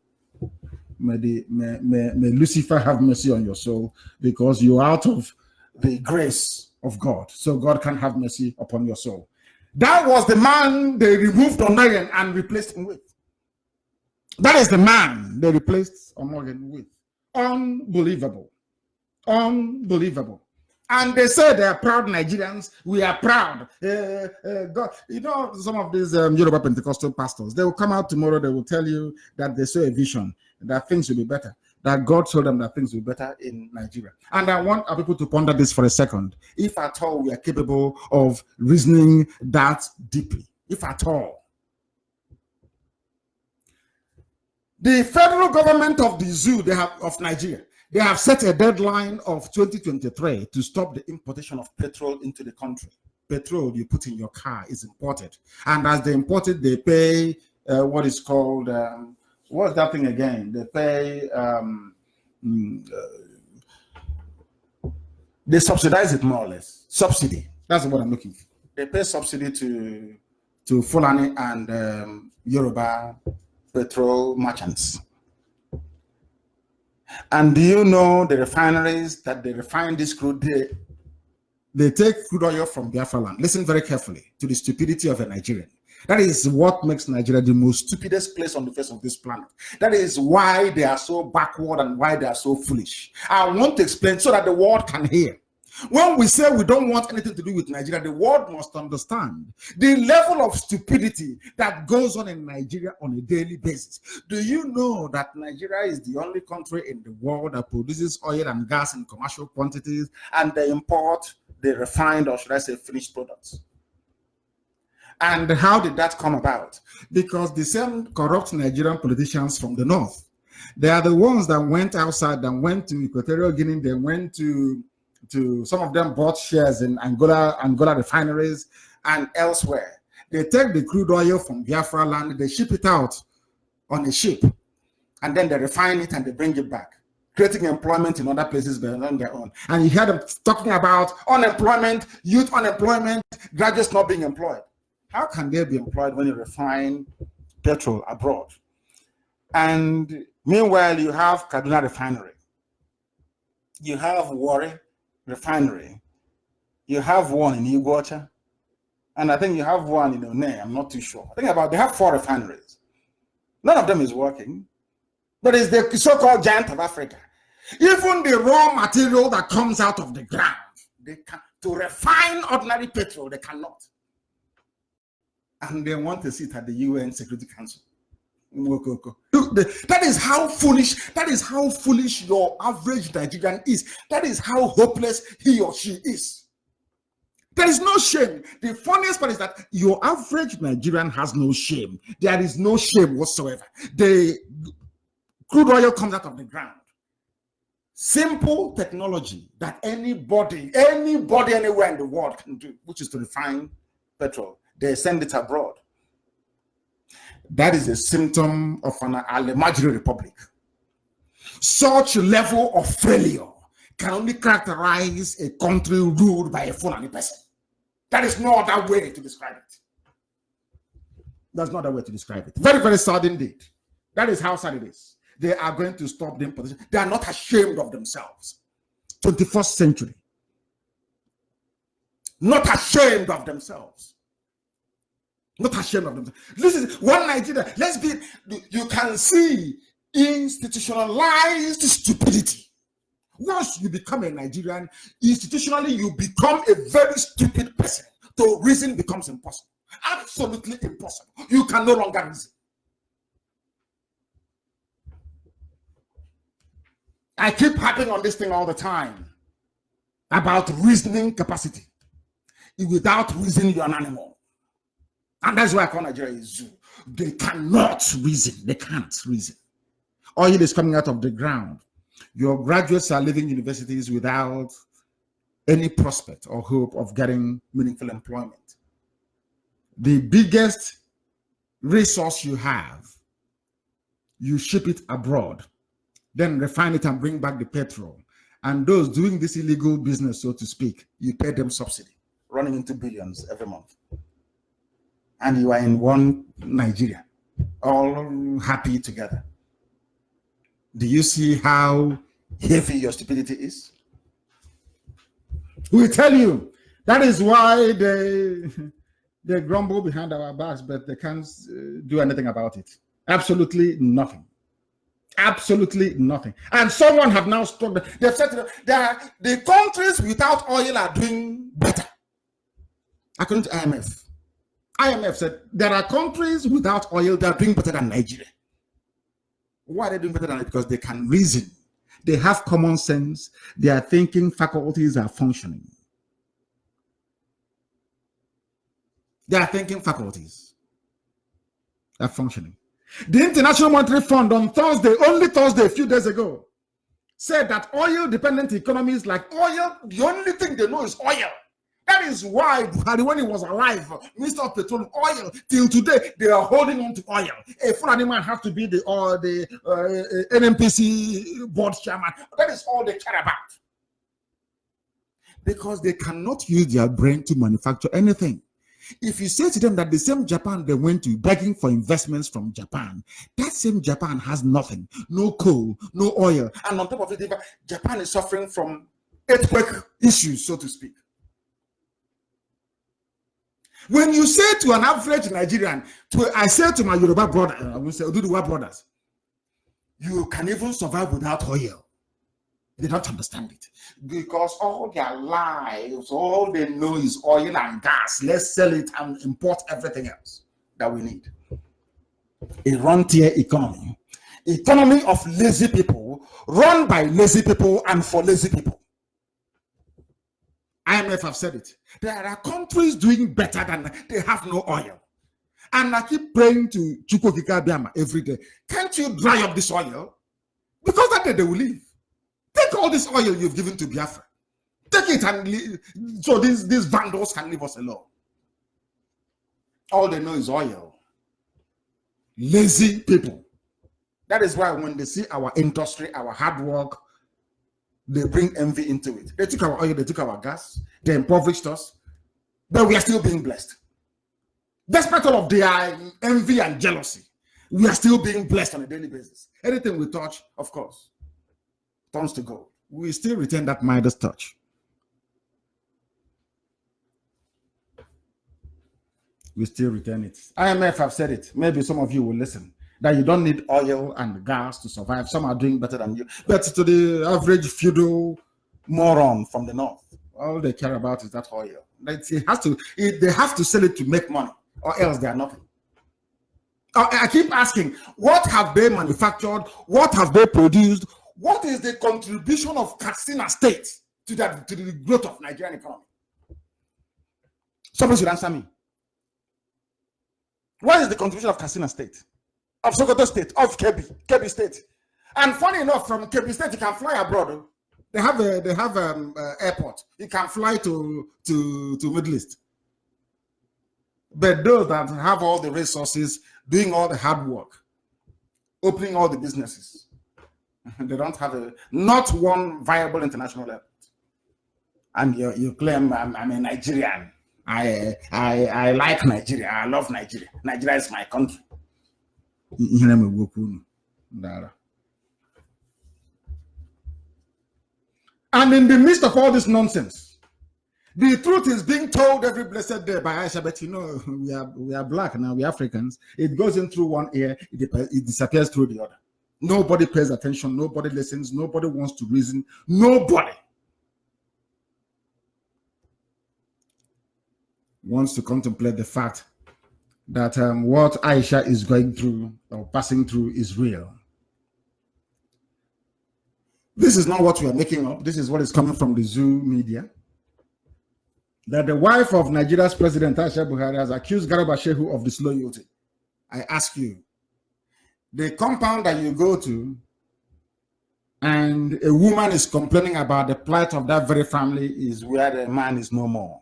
May Lucifer have mercy on your soul, because you are out of the grace of God. So God can have mercy upon your soul. That was the man they removed Onoyen and replaced him with. That is the man they replaced Onoyen with. Unbelievable. And they say they are proud Nigerians. We are proud. God, some of these Yoruba Pentecostal pastors, they will come out tomorrow. They will tell you that they saw a vision, that things will be better, that God told them that things will be better in Nigeria. And I want our people to ponder this for a second. If at all we are capable of reasoning that deeply, if at all. The federal government of the zoo of Nigeria, they have set a deadline of 2023 to stop the importation of petrol into the country. Petrol you put in your car is imported. And as they import it, they pay what is called, what's that thing again? They pay, they subsidize it more or less. Subsidy. That's what I'm looking for. They pay subsidy to Fulani and Yoruba petrol merchants. And do you know the refineries that they refine this crude? They take crude oil from Biafra land. Listen very carefully to the stupidity of a Nigerian. That is what makes Nigeria the most stupidest place on the face of this planet. That is why they are so backward and why they are so foolish. I want to explain so that the world can hear. When we say we don't want anything to do with Nigeria, the world must understand the level of stupidity that goes on in Nigeria on a daily basis. Do you know that Nigeria is the only country in the world that produces oil and gas in commercial quantities, and they import the refined, or should I say finished products? And how did that come about? Because the same corrupt Nigerian politicians from the north, they are the ones that went outside, that went to Equatorial Guinea, they went to some of them bought shares in Angola refineries and elsewhere. They take the crude oil from Biafra land, they ship it out on a ship, and then they refine it and they bring it back, creating employment in other places beyond their own. And you hear them talking about unemployment, youth unemployment, graduates not being employed. How can they be employed when you refine petrol abroad? And meanwhile, you have Kaduna refinery, you have Warri refinery, you have one in Iguacha, and I think you have one in One. I'm not too sure. I think they have 4 refineries. None of them is working, but it's the so-called giant of Africa. Even the raw material that comes out of the ground, they can, to refine ordinary petrol, they cannot. And they want to sit at the UN Security Council. That is how foolish your average Nigerian is. That is how hopeless he or she is. There is no shame. The funniest part is that your average Nigerian has no shame. There is no shame whatsoever. The crude oil comes out of the ground. Simple technology that anybody anywhere in the world can do, which is to refine petrol. They send it abroad. That is a symptom of an imaginary republic. Such level of failure can only characterize a country ruled by a Fulani person. That is no other way to describe it. There's no other way to describe it. Very, very sad indeed. That is how sad it is. They are going to stop the imposition. They are not ashamed of themselves. 21st century. Not ashamed of themselves. Not ashamed of themselves. This is one Nigeria. You can see institutionalized stupidity. Once you become a Nigerian, institutionally you become a very stupid person. So reason becomes impossible. Absolutely impossible. You can no longer reason. I keep harping on this thing all the time about reasoning capacity. Without reason, you're an animal. And that's why I call Nigeria a zoo. They cannot reason. They can't reason. Oil is coming out of the ground. Your graduates are leaving universities without any prospect or hope of getting meaningful employment. The biggest resource you have, you ship it abroad, then refine it and bring back the petrol. And those doing this illegal business, so to speak, you pay them subsidy, running into billions every month. And you are in one Nigeria, all happy together. Do you see how heavy your stupidity is? We tell you, that is why they grumble behind our backs, but they can't do anything about it. Absolutely nothing. Absolutely nothing. And someone have now struck. They've said that the countries without oil are doing better. According to IMF. IMF said there are countries without oil that are doing better than Nigeria. Why are they doing better than it? Because they can reason. They have common sense. Their thinking faculties are functioning. Their thinking faculties are functioning. The International Monetary Fund on Thursday, only Thursday, a few days ago, said that oil-dependent economies like oil, the only thing they know is oil. That is why Buhari, when he was alive, Minister of Petroleum, oil, till today, they are holding on to oil. A Fulani man has to be the NNPC board chairman. That is all they care about. Because they cannot use their brain to manufacture anything. If you say to them that the same Japan they went to begging for investments from Japan, that same Japan has nothing, no coal, no oil. And on top of it, Japan is suffering from earthquake issues, so to speak. When you say to an average Nigerian, I say to my Yoruba brother, I will say Oduduwa brothers, you can even survive without oil. They don't understand it because all their lives, all they know is oil and gas. Let's sell it and import everything else that we need. A rentier economy of lazy people, run by lazy people and for lazy people. IMF have said it. There are countries doing better than they have no oil. And I keep praying to Chukwokika Biama every day. Can't you dry up this oil? Because that day they will leave. Take all this oil you've given to Biafra. Take it and leave, so these vandals can leave us alone. All they know is oil. Lazy people. That is why when they see our industry, our hard work, they bring envy into it. They took our oil, they took our gas, they impoverished us, but we are still being blessed. Despite all of their envy and jealousy, we are still being blessed on a daily basis. Anything we touch, of course, turns to gold. We still retain that Midas touch. We still retain it. IMF have said it. Maybe some of you will listen. That you don't need oil and gas to survive. Some are doing better than you. But to the average feudal moron from the north, all they care about is that oil. They have to sell it to make money, or else they are nothing. I keep asking, what have they manufactured? What have they produced? What is the contribution of Katsina State to the growth of Nigerian economy? Somebody should answer me. What is the contribution of Katsina State, of Sokoto State, of Kebbi State? And funny enough, from Kebbi State, you can fly abroad. They have airport. You can fly to Middle East. But those that have all the resources, doing all the hard work, opening all the businesses, they don't have not one viable international airport. And you claim I'm a Nigerian. I like Nigeria. I love Nigeria. Nigeria is my country. And in the midst of all this nonsense, the truth is being told every blessed day by Aisha. But you know, we are black now. We are Africans. It goes in through one ear, it disappears through the other. Nobody pays attention. Nobody listens. Nobody wants to reason. Nobody wants to contemplate the fact that what Aisha is going through or passing through is real. This is not what we are making up. This is what is coming from the Zoo media. That the wife of Nigeria's president, Aisha Buhari, has accused Garba Shehu of disloyalty. I ask you, the compound that you go to and a woman is complaining about the plight of that very family is where the man is no more.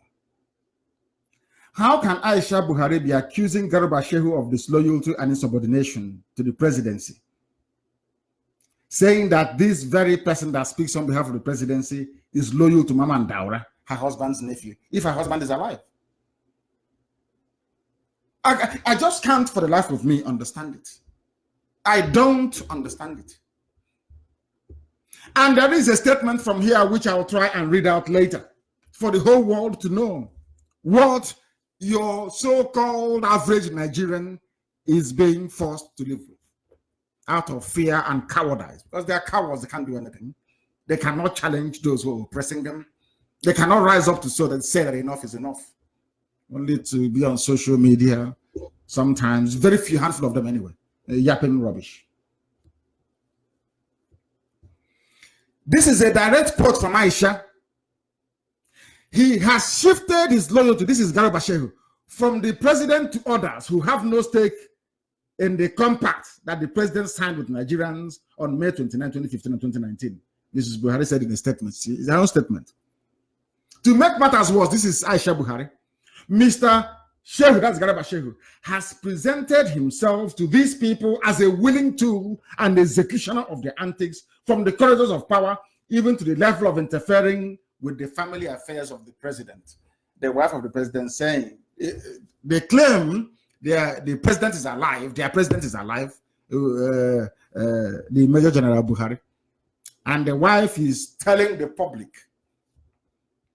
How can Aisha Buhari be accusing Garba Shehu of disloyalty and insubordination to the presidency? Saying that this very person that speaks on behalf of the presidency is loyal to Mama Ndaura, her husband's nephew, if her husband is alive. I just can't for the life of me understand it. I don't understand it. And there is a statement from here which I will try and read out later for the whole world to know what your so-called average Nigerian is being forced to live with out of fear and cowardice. Because they are cowards, they can't do anything. They cannot challenge those who are oppressing them. They cannot rise up to say that enough is enough. Only to be on social media, sometimes, very few, handful of them anyway, yapping rubbish. This is a direct quote from Aisha. He has shifted his loyalty, this is Garba Shehu, from the president to others who have no stake in the compact that the president signed with Nigerians on May 29, 2015 and 2019. This is Buhari said in a statement. It's her own statement. To make matters worse, this is Aisha Buhari. Mr. Shehu, that's Garba Shehu, has presented himself to these people as a willing tool and executioner of their antics from the corridors of power, even to the level of interfering with the family affairs of the president. The wife of the president saying, they claim the president is alive, their president is alive, the Major General Buhari. And the wife is telling the public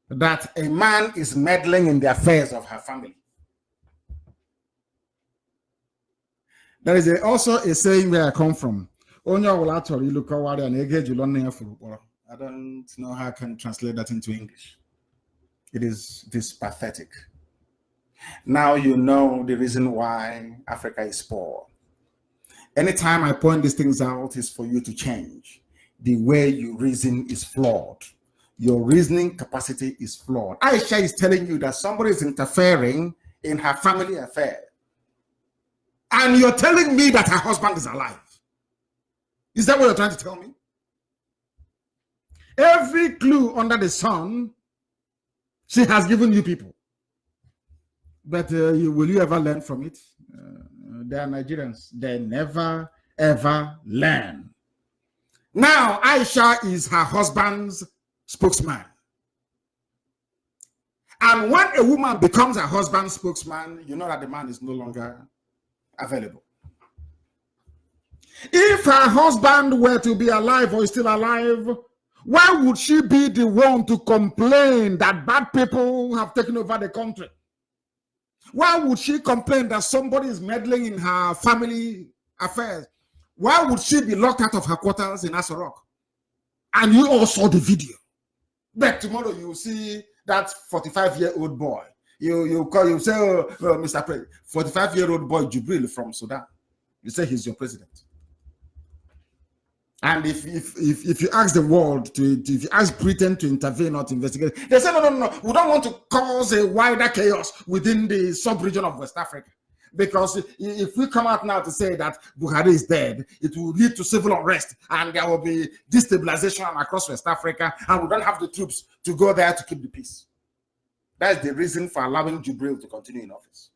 that a man is meddling in the affairs of her family. There is also a saying where I come from. I don't know how I can translate that into English. It is pathetic. Now you know the reason why Africa is poor. Anytime I point these things out is for you to change. The way you reason is flawed. Your reasoning capacity is flawed. Aisha is telling you that somebody is interfering in her family affair. And you're telling me that her husband is alive. Is that what you're trying to tell me? Every clue under the sun, she has given you people. But will you ever learn from it? They are Nigerians. They never, ever learn. Now, Aisha is her husband's spokesman. And when a woman becomes her husband's spokesman, you know that the man is no longer available. If her husband were to be alive or is still alive, why would she be the one to complain that bad people have taken over the country? Why would she complain that somebody is meddling in her family affairs? Why would she be locked out of her quarters in Aso Rock? And you all saw the video. But tomorrow you will see that 45-year-old boy. You say, Mr. President, 45-year-old boy Jubril from Sudan. You say he's your president. And if you ask the world if you ask Britain to intervene or to investigate, they say no, we don't want to cause a wider chaos within the sub-region of West Africa. Because if we come out now to say that Buhari is dead, it will lead to civil unrest and there will be destabilization across West Africa, and we don't have the troops to go there to keep the peace. That's the reason for allowing Jubril to continue in office.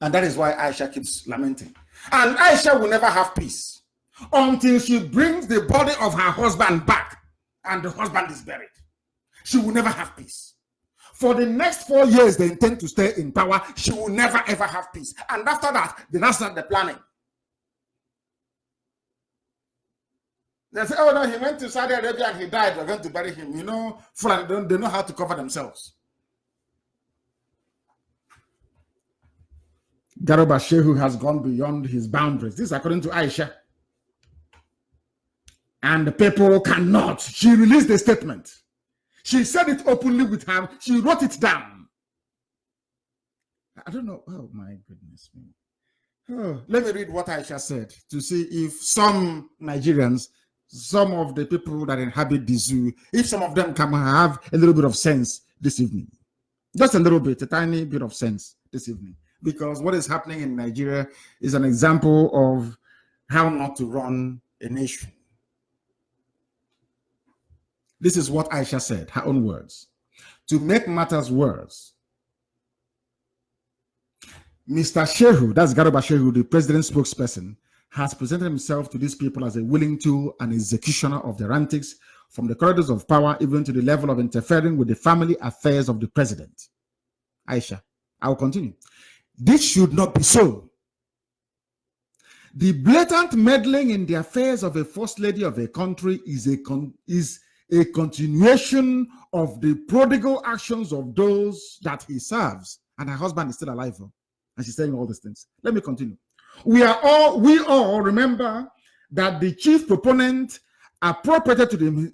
And that is why Aisha keeps lamenting. And Aisha will never have peace until she brings the body of her husband back and the husband is buried. She will never have peace. For the next 4 years, they intend to stay in power. She will never, ever have peace. And after that, they now start the planning. They say, oh, no, he went to Saudi Arabia and he died. We're going to bury him. You know, they know how to cover themselves. Garuba Shehu has gone beyond his boundaries. This is according to Aisha. And the people cannot. She released the statement. She said it openly with her. She wrote it down. I don't know. Oh, my goodness me. Oh, let me read what Aisha said to see if some Nigerians, some of the people that inhabit the zoo, if some of them can have a little bit of sense this evening. Just a little bit, a tiny bit of sense this evening. Because what is happening in Nigeria is an example of how not to run a nation. This is what Aisha said, her own words. To make matters worse, Mr. Shehu, that's Garuba Shehu, the president's spokesperson, has presented himself to these people as a willing tool and executioner of their antics, from the corridors of power even to the level of interfering with the family affairs of the president. Aisha, I will continue. This should not be so. The blatant meddling in the affairs of a first lady of a country is a continuation of the prodigal actions of those that he serves. And her husband is still alive. And she's saying all these things. Let me continue. We all remember that the chief proponent appropriated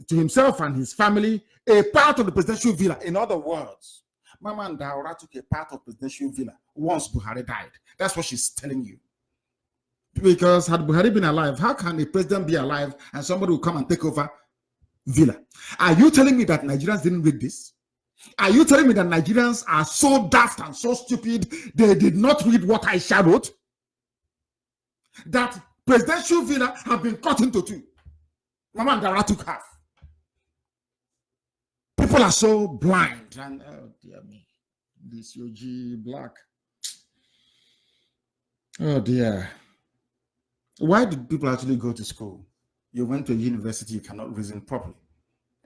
to himself and his family a part of the presidential villa. In other words, Mama and Daura took a part of the presidential villa once Buhari died. That's what she's telling you. Because had Buhari been alive, how can a president be alive and somebody will come and take over villa? Are you telling me that Nigerians didn't read this? Are you telling me that Nigerians are so daft and so stupid they did not read what I wrote? That presidential villa have been cut into two. Mama and Daura took half. People are so blind. And oh dear me, this UG black. Oh dear. Why did people actually go to school? You went to a university, you cannot reason properly.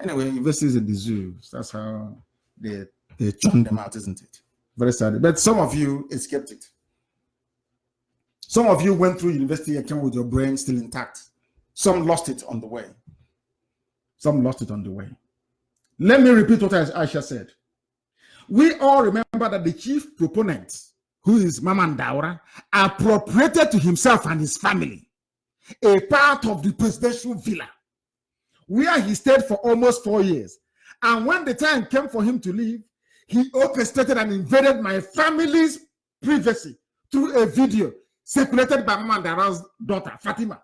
Anyway, universities in the zoo. That's how they churn them out, isn't it? Very sad. But some of you escaped it. Some of you went through university and came with your brain still intact. Some lost it on the way. Some lost it on the way. Let me repeat what Aisha said. We all remember that the chief proponent, who is Mamandaura, appropriated to himself and his family a part of the presidential villa where he stayed for almost 4 years. And when the time came for him to leave, he orchestrated and invaded my family's privacy through a video circulated by Mamandaura's daughter, Fatima.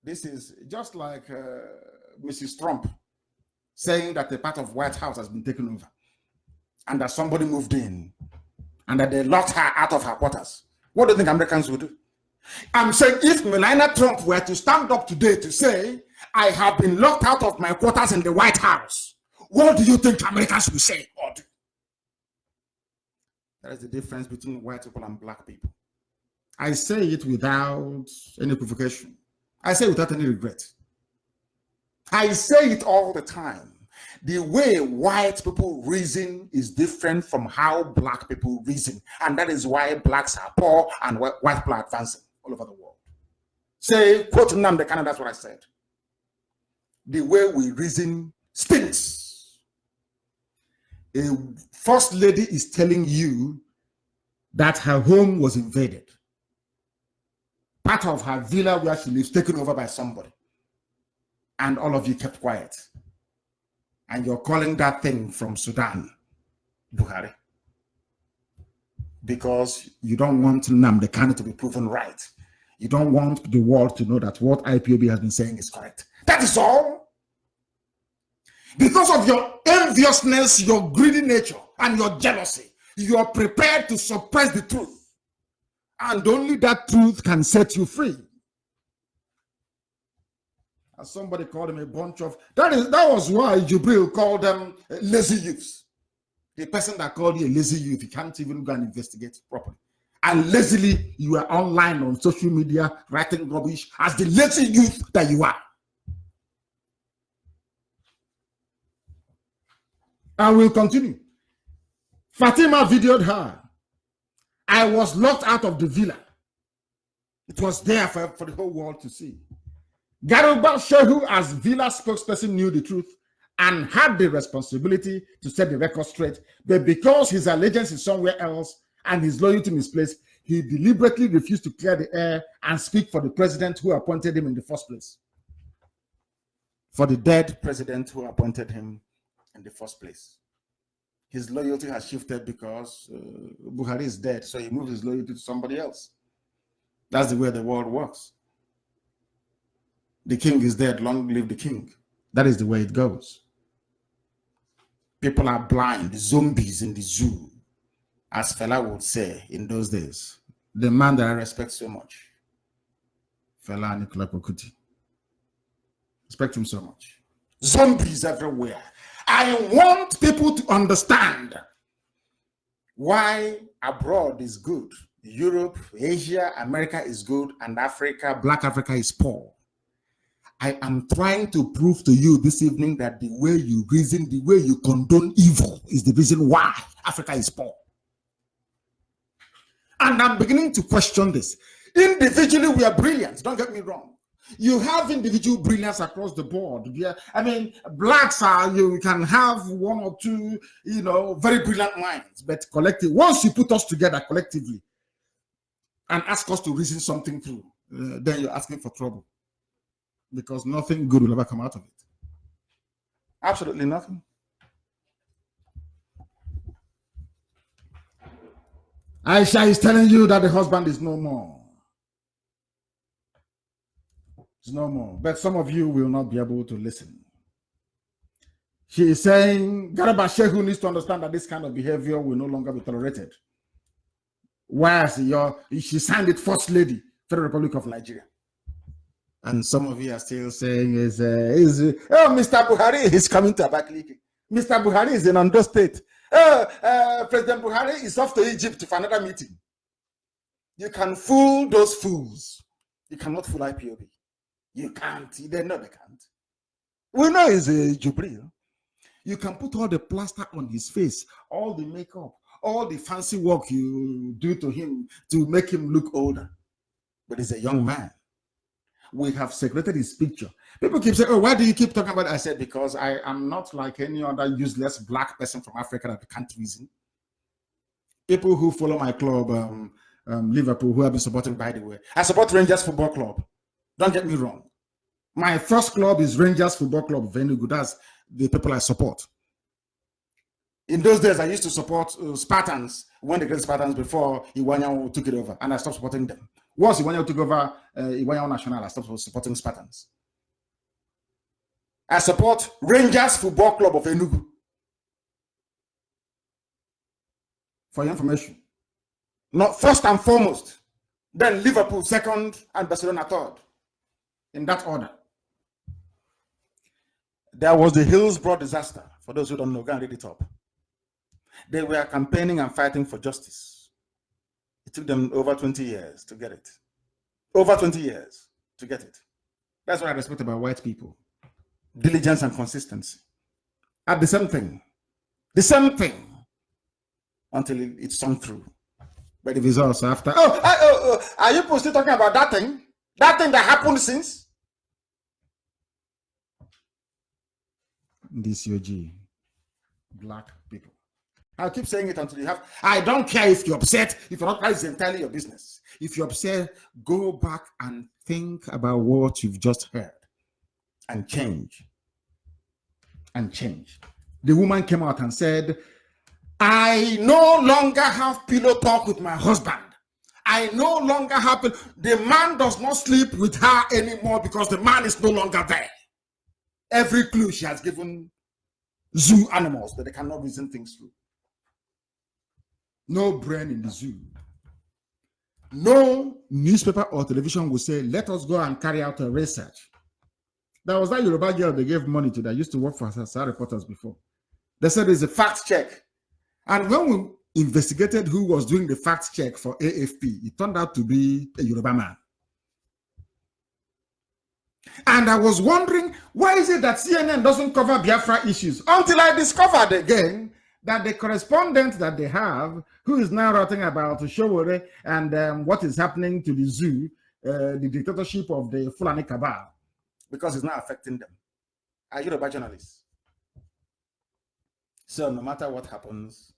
This is just like Mrs. Trump saying that a part of White House has been taken over and that somebody moved in and that they locked her out of her quarters. What do you think Americans would do? I'm saying if Melania Trump were to stand up today to say, I have been locked out of my quarters in the White House, what do you think Americans will say or do? That is the difference between white people and black people. I say it without any equivocation. I say it without any regret. I say it all the time. The way white people reason is different from how black people reason. And that is why blacks are poor and white people are advancing all over the world. Say, quote Nnamdi Kanu, that's what I said. The way we reason stinks. A first lady is telling you that her home was invaded. Part of her villa where she lives taken over by somebody. And all of you kept quiet. And you're calling that thing from Sudan, Buhari. Because you don't want Nnamdi Kanu to be proven right. You don't want the world to know that what IPOB has been saying is correct. That is all. Because of your enviousness, your greedy nature, and your jealousy, you are prepared to suppress the truth. And only that truth can set you free. As somebody called him a bunch of, that was why Jubril called them lazy youths. The person that called you a lazy youth, you can't even go and investigate properly. And lazily, you are online on social media writing rubbish as the lazy youth that you are. And we'll continue. Fatima videoed her. I was locked out of the villa. It was there for the whole world to see. Garuba Shehu, as villa spokesperson, knew the truth and had the responsibility to set the record straight. But because his allegiance is somewhere else and his loyalty misplaced, he deliberately refused to clear the air and speak for the president who appointed him in the first place. For the dead president who appointed him in the first place. His loyalty has shifted because Buhari is dead, so he moved his loyalty to somebody else. That's the way the world works. The king is dead, long live the king. That is the way it goes. People are blind, zombies in the zoo, as Fela would say in those days. The man that I respect so much, Fela Nicola Pokuti. Respect him so much. Zombies everywhere. I want people to understand why abroad is good. Europe, Asia, America is good, and Africa, Black Africa is poor. I am trying to prove to you this evening that the way you reason, the way you condone evil is the reason why Africa is poor. And I'm beginning to question this. Individually, we are brilliant. Don't get me wrong. You have individual brilliance across the board. Yeah, I mean, blacks are, you can have one or two, very brilliant minds, but collectively, once you put us together collectively and ask us to reason something through, then you're asking for trouble. Because nothing good will ever come out of it. Absolutely nothing. Aisha is telling you that the husband is no more. It's no more. But some of you will not be able to listen. She is saying Garba Shehu needs to understand that this kind of behavior will no longer be tolerated. Whereas she signed it First Lady, Federal Republic of Nigeria. And some of you are still saying Mr. Buhari is coming to Abakaliki. Mr. Buhari is in Ondo State. President Buhari is off to Egypt for another meeting. You can fool those fools. You cannot fool IPOB. You can't. They know they can't. We know he's a Jubril. You can put all the plaster on his face, all the makeup, all the fancy work you do to him to make him look older. But he's a young man. We have segregated his picture. People keep saying, oh, why do you keep talking about it? I said, because I am not like any other useless black person from Africa that can't reason. People who follow my club, Liverpool, who have been supporting, by the way. I support Rangers Football Club. Don't get me wrong. My first club is Rangers Football Club of Enugu. That's the people I support. In those days, I used to support Spartans, when the great Spartans, before Iwanyan took it over, and I stopped supporting them. Once Iwanyan took over Iwanyan National, I stopped supporting Spartans. I support Rangers Football Club of Enugu. For your information. Not first and foremost, then Liverpool second, and Barcelona third. In that order. There was the Hillsborough disaster. For those who don't know, go and read it up. They were campaigning and fighting for justice. It took them over 20 years to get it. Over 20 years to get it. That's what I respect about white people. Diligence and consistency. At the same thing. The same thing. Until it's sung through. But the results after. Are you still talking about that thing? That thing that happened since? This UG. Black people. I'll keep saying it until you have. I don't care if you're upset. If you're not, it's entirely your business. If you're upset, go back and think about what you've just heard. And change. And change. The woman came out and said, I no longer have pillow talk with my husband. I no longer have. The man does not sleep with her anymore because the man is no longer there. Every clue she has given zoo animals that they cannot reason things through. No brain in the zoo. No newspaper or television will say, let us go and carry out a research. There was that Yoruba girl they gave money to that used to work for Star Reporters before. They said there's a fact check. And when we investigated who was doing the fact check for AFP, it turned out to be a Yoruba man. And I was wondering, why is it that CNN doesn't cover Biafra issues? Until I discovered again that the correspondent that they have, who is now writing about Showore and what is happening to the zoo, the dictatorship of the Fulani cabal, because it's not affecting them, are Yoruba journalists. So no matter what happens,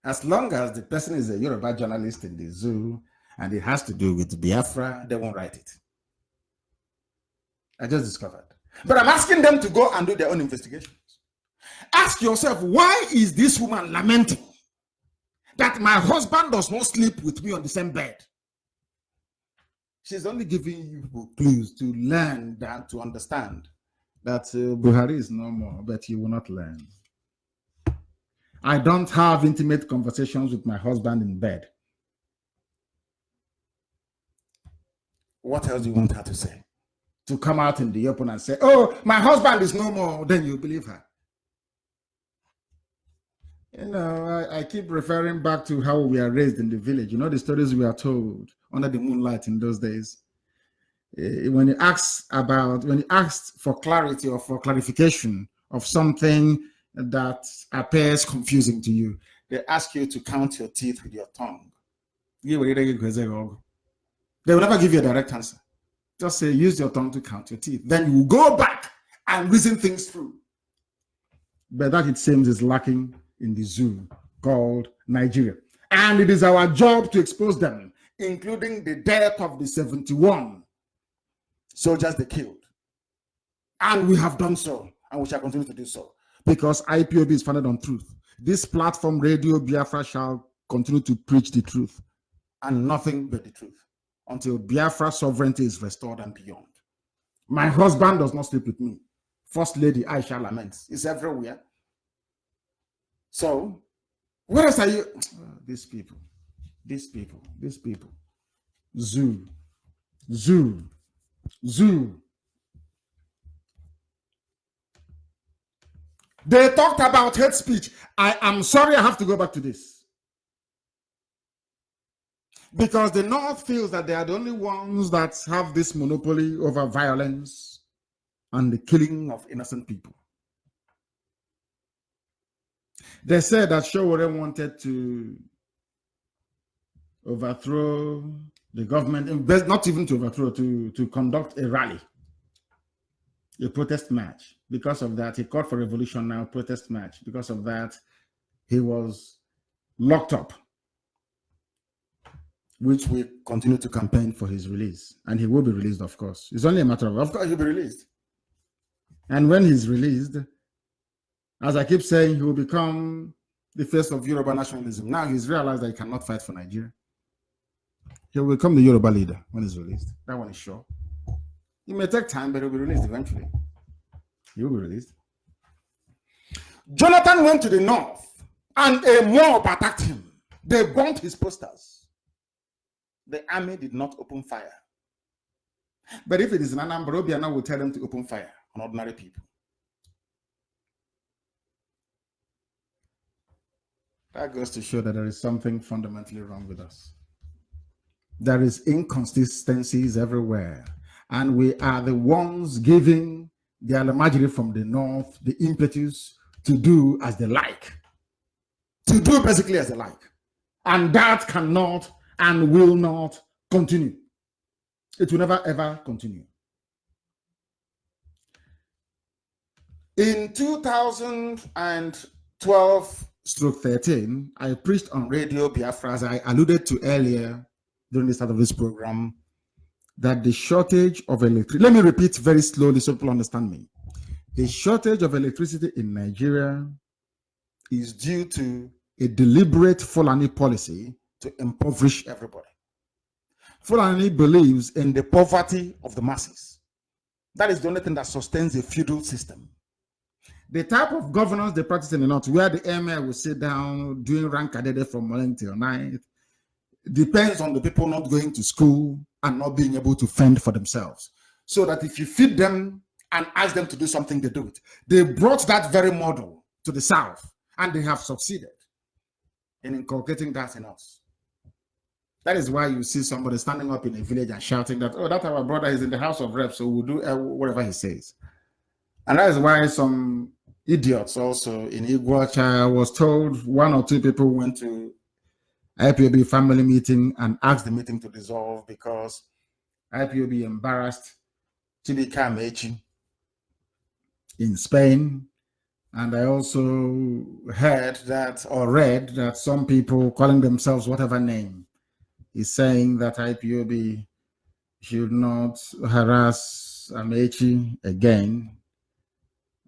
as long as the person is a Yoruba journalist in the zoo and it has to do with Biafra, they won't write it. I just discovered. But I'm asking them to go and do their own investigations. Ask yourself, why is this woman lamenting that my husband does not sleep with me on the same bed? She's only giving you clues to learn that, to understand that Buhari is no more, but you will not learn. I don't have intimate conversations with my husband in bed. What else do you want her to say? To come out in the open and say, oh, my husband is no more, then you believe her. You know, I keep referring back to how we are raised in the village. You know, the stories we are told under the moonlight in those days. When you asked for clarity or for clarification of something that appears confusing to you, they ask you to count your teeth with your tongue. They will never give you a direct answer. Just say, use your tongue to count your teeth. Then you go back and reason things through. But that, it seems, is lacking in the zoo called Nigeria. And it is our job to expose them, including the death of the 71 soldiers they killed. And we have done so, and we shall continue to do so, because IPOB is founded on truth. This platform, Radio Biafra, shall continue to preach the truth and nothing but the truth until Biafra sovereignty is restored and beyond. My husband does not sleep with me. First Lady Aisha laments. It's everywhere. So, where else are you? These people. Zoo. They talked about hate speech. I am sorry I have to go back to this. Because the North feels that they are the only ones that have this monopoly over violence and the killing of innocent people. They said that Showore wanted to overthrow the government, not even to overthrow, to conduct a rally, a protest march. Because of that, he called for revolution now, protest march. Because of that, he was locked up which we continue to campaign for his release. And he will be released, of course. It's only a matter of course, he'll be released. And when he's released, as I keep saying, he will become the face of Yoruba nationalism. Now he's realized that he cannot fight for Nigeria. He will become the Yoruba leader when he's released. That one is sure. It may take time, but he'll be released eventually. He will be released. Jonathan went to the north and a mob attacked him. They burnt his posters. The army did not open fire. But if it is an Anambra, Obiano will tell them to open fire on ordinary people. That goes to show that there is something fundamentally wrong with us. There is inconsistencies everywhere. And we are the ones giving the Alamajiri from the north the impetus to do as they like. To do basically as they like. And that cannot and will not continue. It will never ever continue. In 2012/13, I preached on Radio Biafra, as I alluded to earlier during the start of this program, that the shortage of electricity, let me repeat very slowly so people understand me. The shortage of electricity in Nigeria is due to a deliberate Fulani policy to impoverish everybody. Fulani believes in the poverty of the masses. That is the only thing that sustains a feudal system. The type of governance they practice in the north, where the emir will sit down doing rankadede from morning till night, depends on the people not going to school and not being able to fend for themselves. So that if you feed them and ask them to do something, they do it. They brought that very model to the south, and they have succeeded in inculcating that in us. That is why you see somebody standing up in a village and shouting that, oh, that our brother is in the House of Reps, so we'll do whatever he says. And that is why some idiots also in Iguacha was told, one or two people went to IPOB family meeting and asked the meeting to dissolve because IPOB embarrassed Chibika Amechi in Spain. And I also heard that or read that some people calling themselves whatever name is saying that IPOB should not harass Amechi again.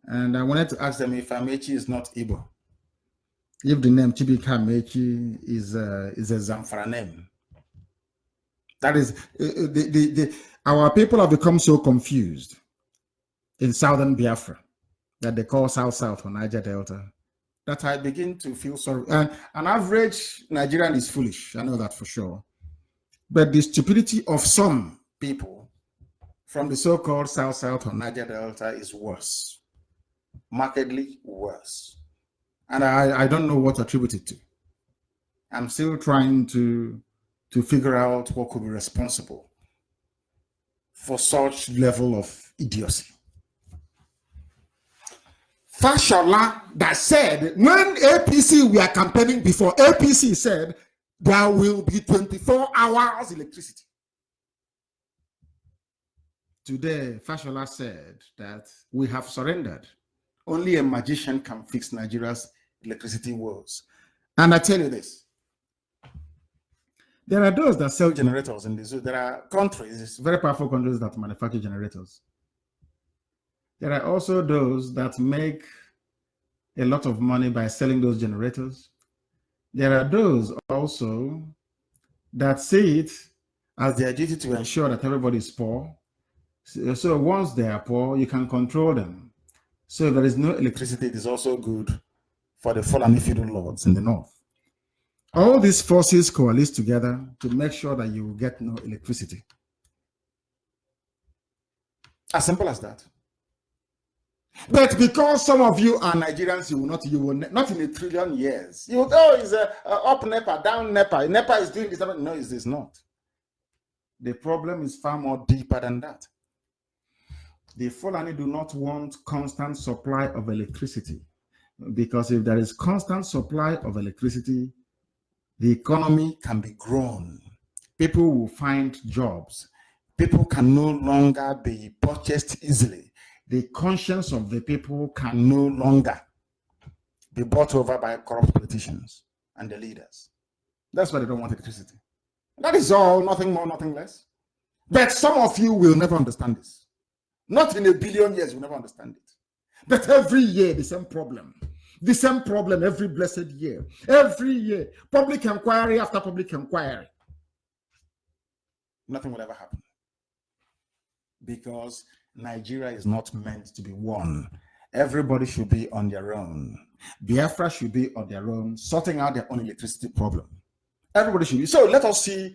And I wanted to ask them if Amechi is not Igbo. If the name Chibika Amechi is a Zamfara name. That is, our people have become so confused in southern Biafra that they call South or Niger Delta, that I begin to feel sorry. And an average Nigerian is foolish, I know that for sure. But the stupidity of some people from the so-called South or Niger Delta is worse, markedly worse. And I don't know what to attribute it to. I'm still trying to figure out what could be responsible for such level of idiocy. Fashola that said, when APC we are campaigning before, APC said there will be 24 hours electricity. Today, Fashola said that we have surrendered. Only a magician can fix Nigeria's electricity woes. And I tell you this, there are those that sell generators in this. There are countries, very powerful countries that manufacture generators. There are also those that make a lot of money by selling those generators. There are those also that see it as their duty to ensure that everybody is poor. So once they are poor, you can control them. So if there is no electricity, it is also good for the Fulani feudal lords in the north. All these forces coalesce together to make sure that you will get no electricity. As simple as that. But because some of you are Nigerians, you will not in a trillion years. You will, oh, it's up NEPA, down NEPA. NEPA is doing this. No, it is not. The problem is far more deeper than that. The Fulani do not want constant supply of electricity, because if there is constant supply of electricity, the economy can be grown. People will find jobs. People can no longer be purchased easily. The conscience of the people can no longer be bought over by corrupt politicians and the leaders. That's why they don't want electricity. That is all, nothing more, nothing less. But some of you will never understand this. Not in a billion years, you'll never understand it. But every year, the same problem. The same problem every blessed year. Every year, public inquiry after public inquiry. Nothing will ever happen. Because Nigeria is not meant to be won. Everybody should be on their own. Biafra should be on their own, sorting out their own electricity problem. Everybody should be. So let us see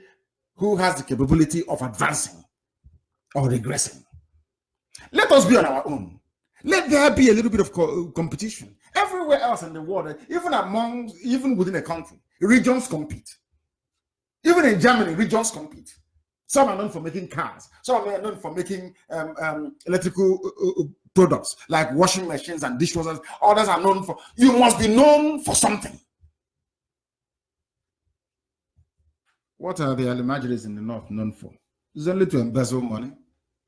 who has the capability of advancing or regressing. Let us be on our own. Let there be a little bit of competition. Everywhere else in the world, even within a country, regions compete. Even in Germany, regions compete. Some are known for making cars. Some are known for making electrical products like washing machines and dishwashers. Others are known for, you must be known for something. What are the Alimajiris in the north known for? It's only to embezzle money.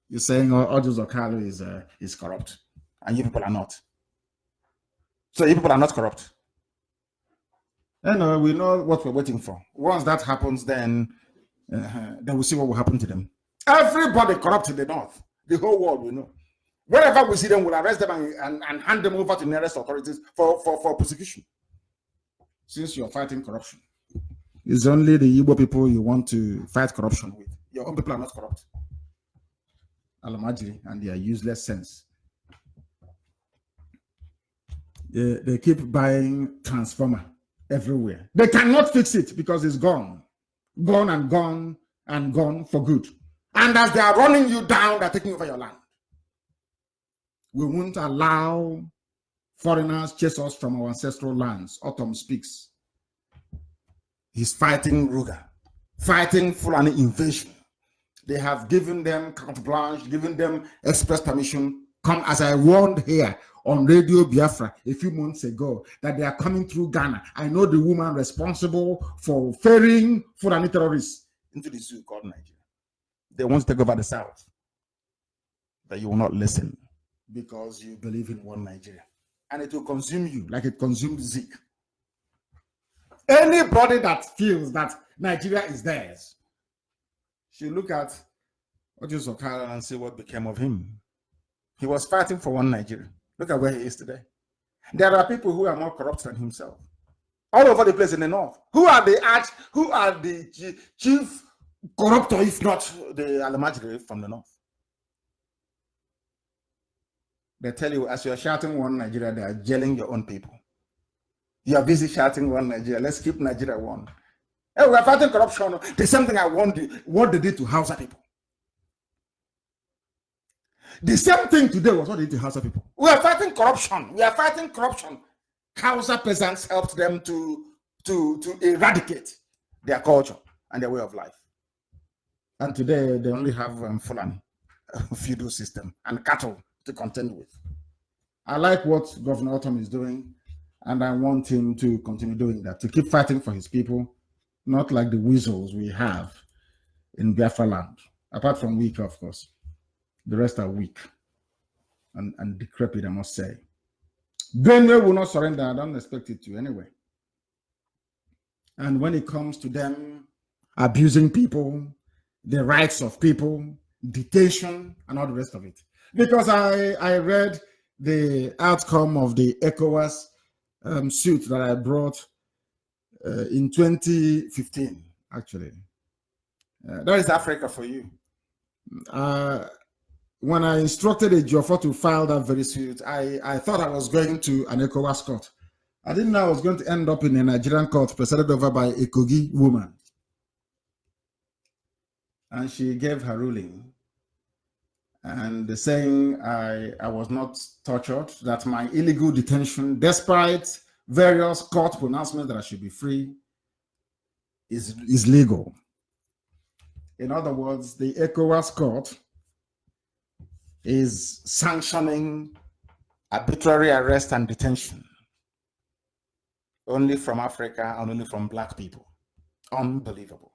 You're saying Odus Okalu is corrupt, and you people are not. So you people are not corrupt. And we know what we're waiting for. Once that happens, then we'll see what will happen to them. Everybody corrupt in the north. The whole world will know. Wherever we see them, we'll arrest them and hand them over to nearest authorities for prosecution. Since you're fighting corruption. It's only the Igbo people you want to fight corruption with. Your own people are not corrupt. Alamajiri and their useless sense. They keep buying transformer everywhere. They cannot fix it because it's gone. Gone and gone and gone for good. And as they are running you down, they're taking over your land. We won't allow foreigners chase us from our ancestral lands. Autumn speaks. He's fighting Ruga, fighting Fulani invasion. They have given them carte blanche, given them express permission. Come, as I warned here on Radio Biafra a few months ago, that they are coming through Ghana. I know the woman responsible for ferrying Fulani terrorists into the zoo called Nigeria. They want to take over the South. But you will not listen because you believe in one Nigeria. And it will consume you like it consumed Zeke. Anybody that feels that Nigeria is theirs should look at Odus Okalu and see what became of him. He was fighting for one Nigeria. Look at where he is today. There are people who are more corrupt than himself. All over the place in the north. Who are the chief corruptor, if not the Alamajiri from the north? They tell you, as you're shouting one Nigeria, they are jailing your own people. You are busy shouting one Nigeria. Let's keep Nigeria one. Hey, we are fighting corruption. The same thing I wonder what they did to Hausa people. The same thing today was what they did to Hausa people. We are fighting corruption. We are fighting corruption. Hausa peasants helped them to eradicate their culture and their way of life. And today they only have Fulani feudal system and cattle to contend with. I like what Governor Autumn is doing. And I want him to continue doing that, to keep fighting for his people, not like the weasels we have in Biafra land. Apart from weak, of course. The rest are weak and decrepit, I must say. Benue will not surrender. I don't expect it to anyway. And when it comes to them abusing people, the rights of people, detention, and all the rest of it. Because I read the outcome of the ECOWAS suit that I brought in 2015, actually. That is Africa for you. When I instructed a Jofa to file that very suit, I thought I was going to an ECOWAS court. I didn't know I was going to end up in a Nigerian court presided over by a Kogi woman. And she gave her ruling. And saying I was not tortured, that my illegal detention, despite various court pronouncements that I should be free, is legal. In other words, the ECOWAS court is sanctioning arbitrary arrest and detention only from Africa and only from Black people. Unbelievable.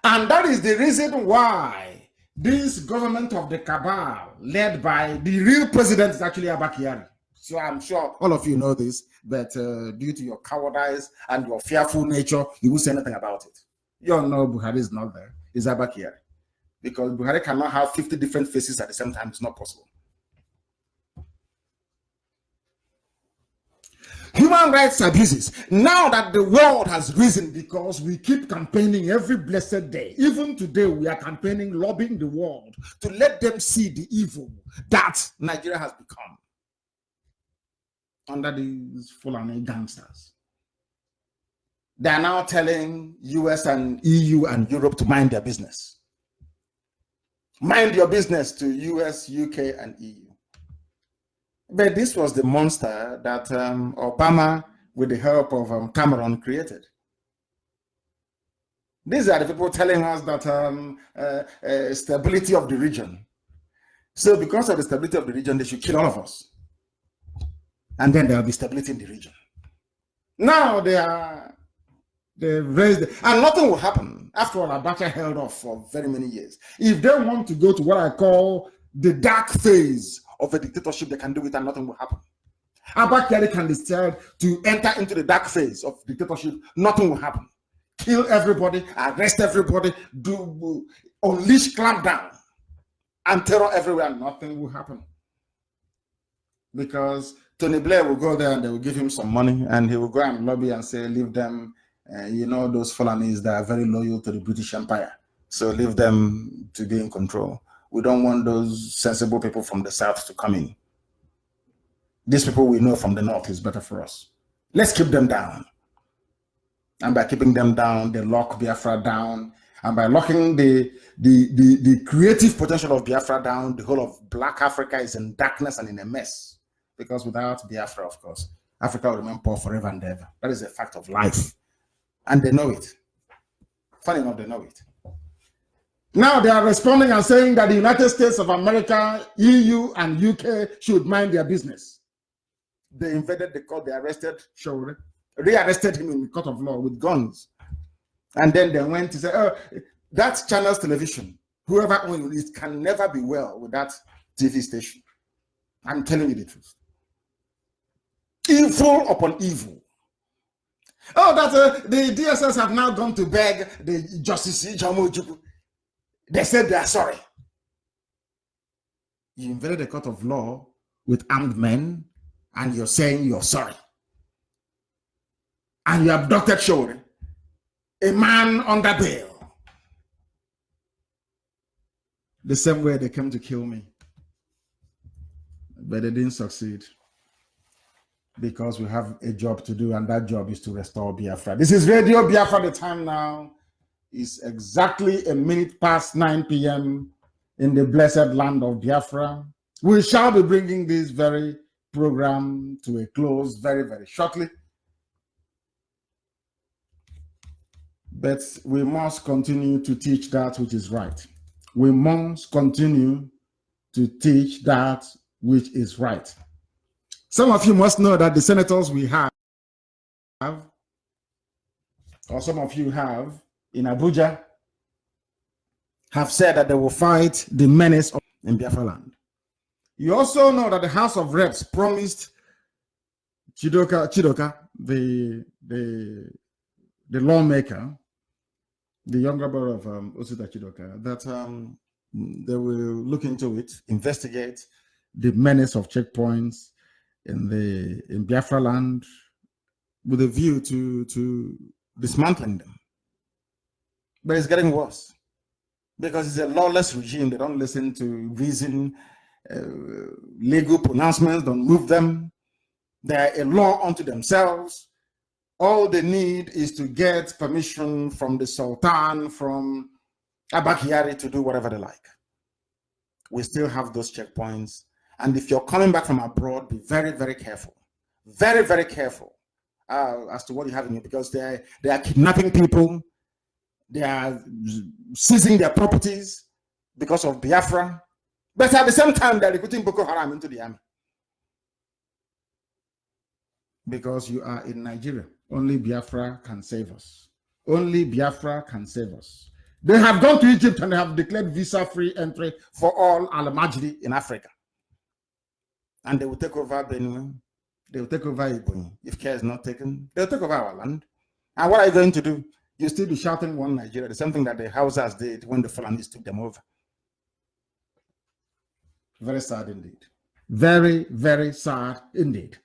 And that is the reason why this government of the cabal, led by the real president, is actually Abakari. So I'm sure all of you know this, but due to your cowardice and your fearful nature, you won't say anything about it. You all know Buhari is not there. It's Abakari. Because Buhari cannot have 50 different faces at the same time. It's not possible. Human rights abuses. Now that the world has risen because we keep campaigning every blessed day. Even today, we are campaigning, lobbying the world to let them see the evil that Nigeria has become under these Fulani gangsters. They are now telling US and EU and Europe to mind their business. Mind your business to US, UK, and EU. But this was the monster that Obama, with the help of Cameron, created. These are the people telling us that stability of the region. So because of the stability of the region, they should kill all of us. And then there will be stability in the region. Now they raised it, and nothing will happen. After all, Abacha held off for very many years. If they want to go to what I call the dark phase of a dictatorship, they can do it and nothing will happen. Abakari can decide to enter into the dark phase of dictatorship, nothing will happen. Kill everybody, arrest everybody, unleash clampdown and terror everywhere, nothing will happen. Because Tony Blair will go there and they will give him some money and he will go and lobby and say, leave them, you know, those Fulanis that are very loyal to the British Empire. So leave them to be in control. We don't want those sensible people from the south to come in. These people we know from the north is better for us. Let's keep them down. And by keeping them down, they lock Biafra down. And by locking the creative potential of Biafra down, the whole of Black Africa is in darkness and in a mess. Because without Biafra, of course, Africa will remain poor forever and ever. That is a fact of life. And they know it. Funny enough, they know it. Now they are responding and saying that the United States of America, EU, and UK should mind their business. They invaded the court, they arrested Shore, rearrested him in the court of law with guns. And then they went to say, oh, that's Channels Television. Whoever owns it can never be well with that TV station. I'm telling you the truth. Evil upon evil. Oh, that the DSS have now gone to beg the Justice Ijamojuku. They said they are sorry. You invaded the court of law with armed men and you're saying you're sorry. And you abducted Shore, a man under bail. The same way they came to kill me. But they didn't succeed. Because we have a job to do, and that job is to restore Biafra. This is Radio Biafra. The time now is exactly 9 p.m. in the blessed land of Biafra. We shall be bringing this very program to a close very, very shortly. But we must continue to teach that which is right. We must continue to teach that which is right. Some of you must know that the senators we have, or some of you have in Abuja, have said that they will fight the menace in Biafra land. You also know that the House of Reps promised Chidoka, the lawmaker, the younger brother of Osita Chidoka, that they will look into it, investigate the menace of checkpoints in Biafra land with a view to dismantling them. But it's getting worse because it's a lawless regime. They don't listen to reason, legal pronouncements, don't move them. They're a law unto themselves. All they need is to get permission from the Sultan, from Abakari to do whatever they like. We still have those checkpoints. And if you're coming back from abroad, be very, very careful. Very, very careful as to what you have in you, because they are kidnapping people. They are seizing their properties because of Biafra. But at the same time, they're recruiting Boko Haram into the army. Because you are in Nigeria. Only Biafra can save us. Only Biafra can save us. They have gone to Egypt and they have declared visa-free entry for all Al-Majdi in Africa. And they will take over Benue. They will take over Ebonyi. If care is not taken, they'll take over our land. And what are you going to do? you still be shouting one Nigeria, the same thing that the Hausas did when the Fulanis took them over. Very sad indeed. Very, very sad indeed.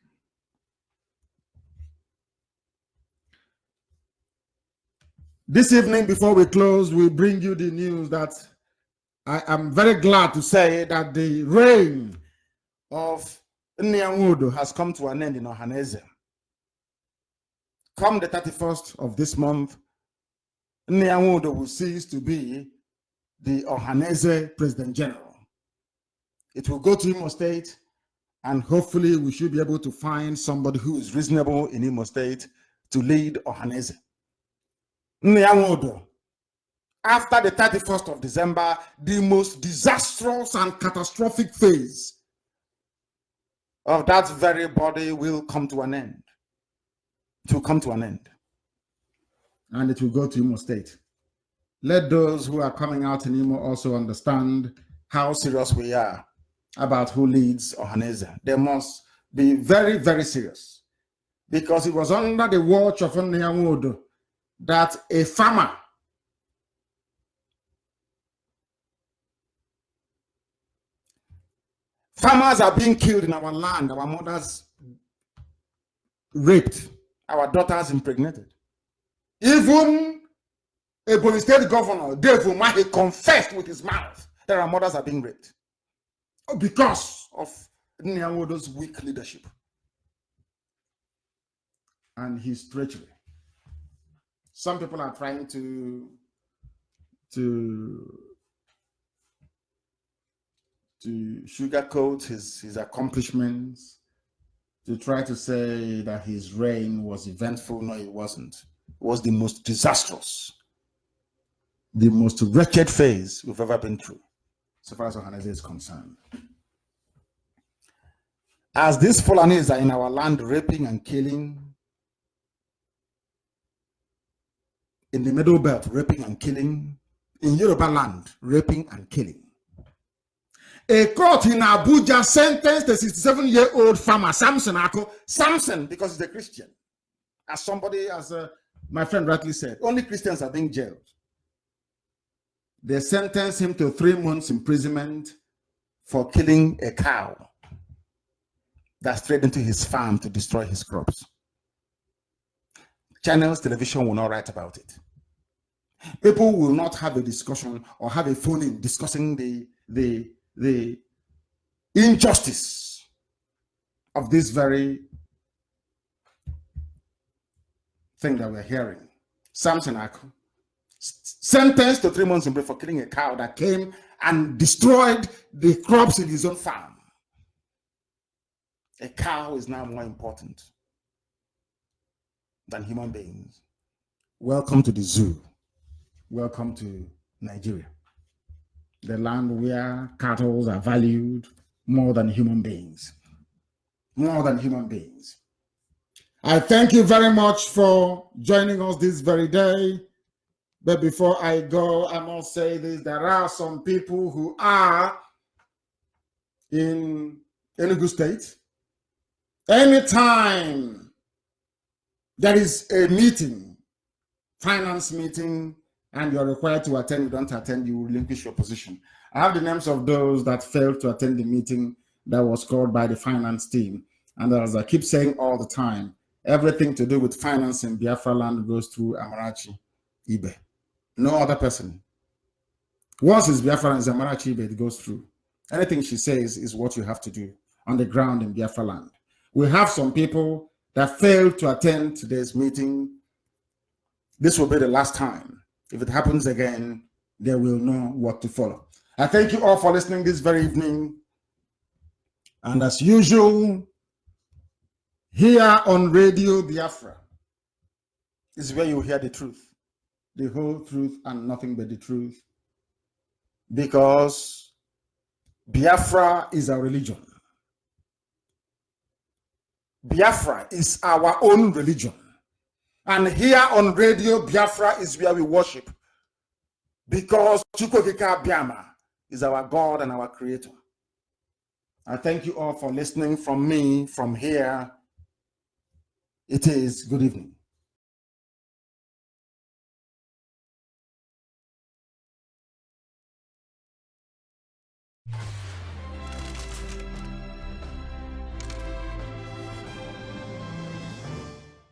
This evening, before we close, we bring you the news that I am very glad to say that the reign of N1G3R1A has come to an end in Ohaneze. Come the 31st of this month, N1G3R1A will cease to be the Ohaneze President General. It will go to Imo State, and hopefully we should be able to find somebody who is reasonable in Imo State to lead Ohaneze. N1G3R1A, after the 31st of December, the most disastrous and catastrophic phase of that very body will come to an end. It will come to an end. And it will go to Imo State. Let those who are coming out in Imo also understand how serious we are about who leads Ohaneze. They must be very, very serious. Because it was under the watch of N1G3R1A that a farmer farmers are being killed in our land, our mothers raped, our daughters impregnated. Even a Ebonyi State Governor, Dave Umahi, confessed with his mouth that our mothers are being raped because of N1G3R1A's weak leadership and his treachery. Some people are trying to sugarcoat his accomplishments, to try to say that his reign was eventful. No, it wasn't. It was the most disastrous, the most wretched phase we've ever been through, so far as Ohaneze is concerned. As these Fulanis are in our land raping and killing, in the Middle Belt raping and killing, in Yoruba land raping and killing, a court in Abuja sentenced a 67-year-old farmer, Samson Ako, Samson, because he's a Christian. As somebody, as my friend rightly said, only Christians are being jailed. They sentenced him to 3 months imprisonment for killing a cow that strayed into his farm to destroy his crops. Channels, television will not write about it. People will not have a discussion or have a phone-in discussing the injustice of this very thing that we're hearing. Samson Ako, sentenced to 3 months in prison for killing a cow that came and destroyed the crops in his own farm. A cow is now more important than human beings. Welcome to the zoo. Welcome to Nigeria, the land where cattle are valued more than human beings. More than human beings. I thank you very much for joining us this very day. But before I go, I must say this. There are some people who are in Enugu State. Anytime there is a meeting, finance meeting, and you're required to attend, you don't attend, you relinquish your position. I have the names of those that failed to attend the meeting that was called by the finance team. And as I keep saying all the time, everything to do with finance in Biafra land goes through Amarachi Ibe. No other person. Once it's Biafra and Amarachi Ibe, it goes through. Anything she says is what you have to do on the ground in Biafra land. We have some people that failed to attend today's meeting. This will be the last time. If it happens again, they will know what to follow. I thank you all for listening this very evening. And as usual, here on Radio Biafra is where you hear the truth, the whole truth and nothing but the truth. Because Biafra is our religion. Biafra is our own religion. And here on Radio Biafra is where we worship. Because Chukwokika Biama is our God and our creator. I thank you all for listening from me, from here. It is good evening.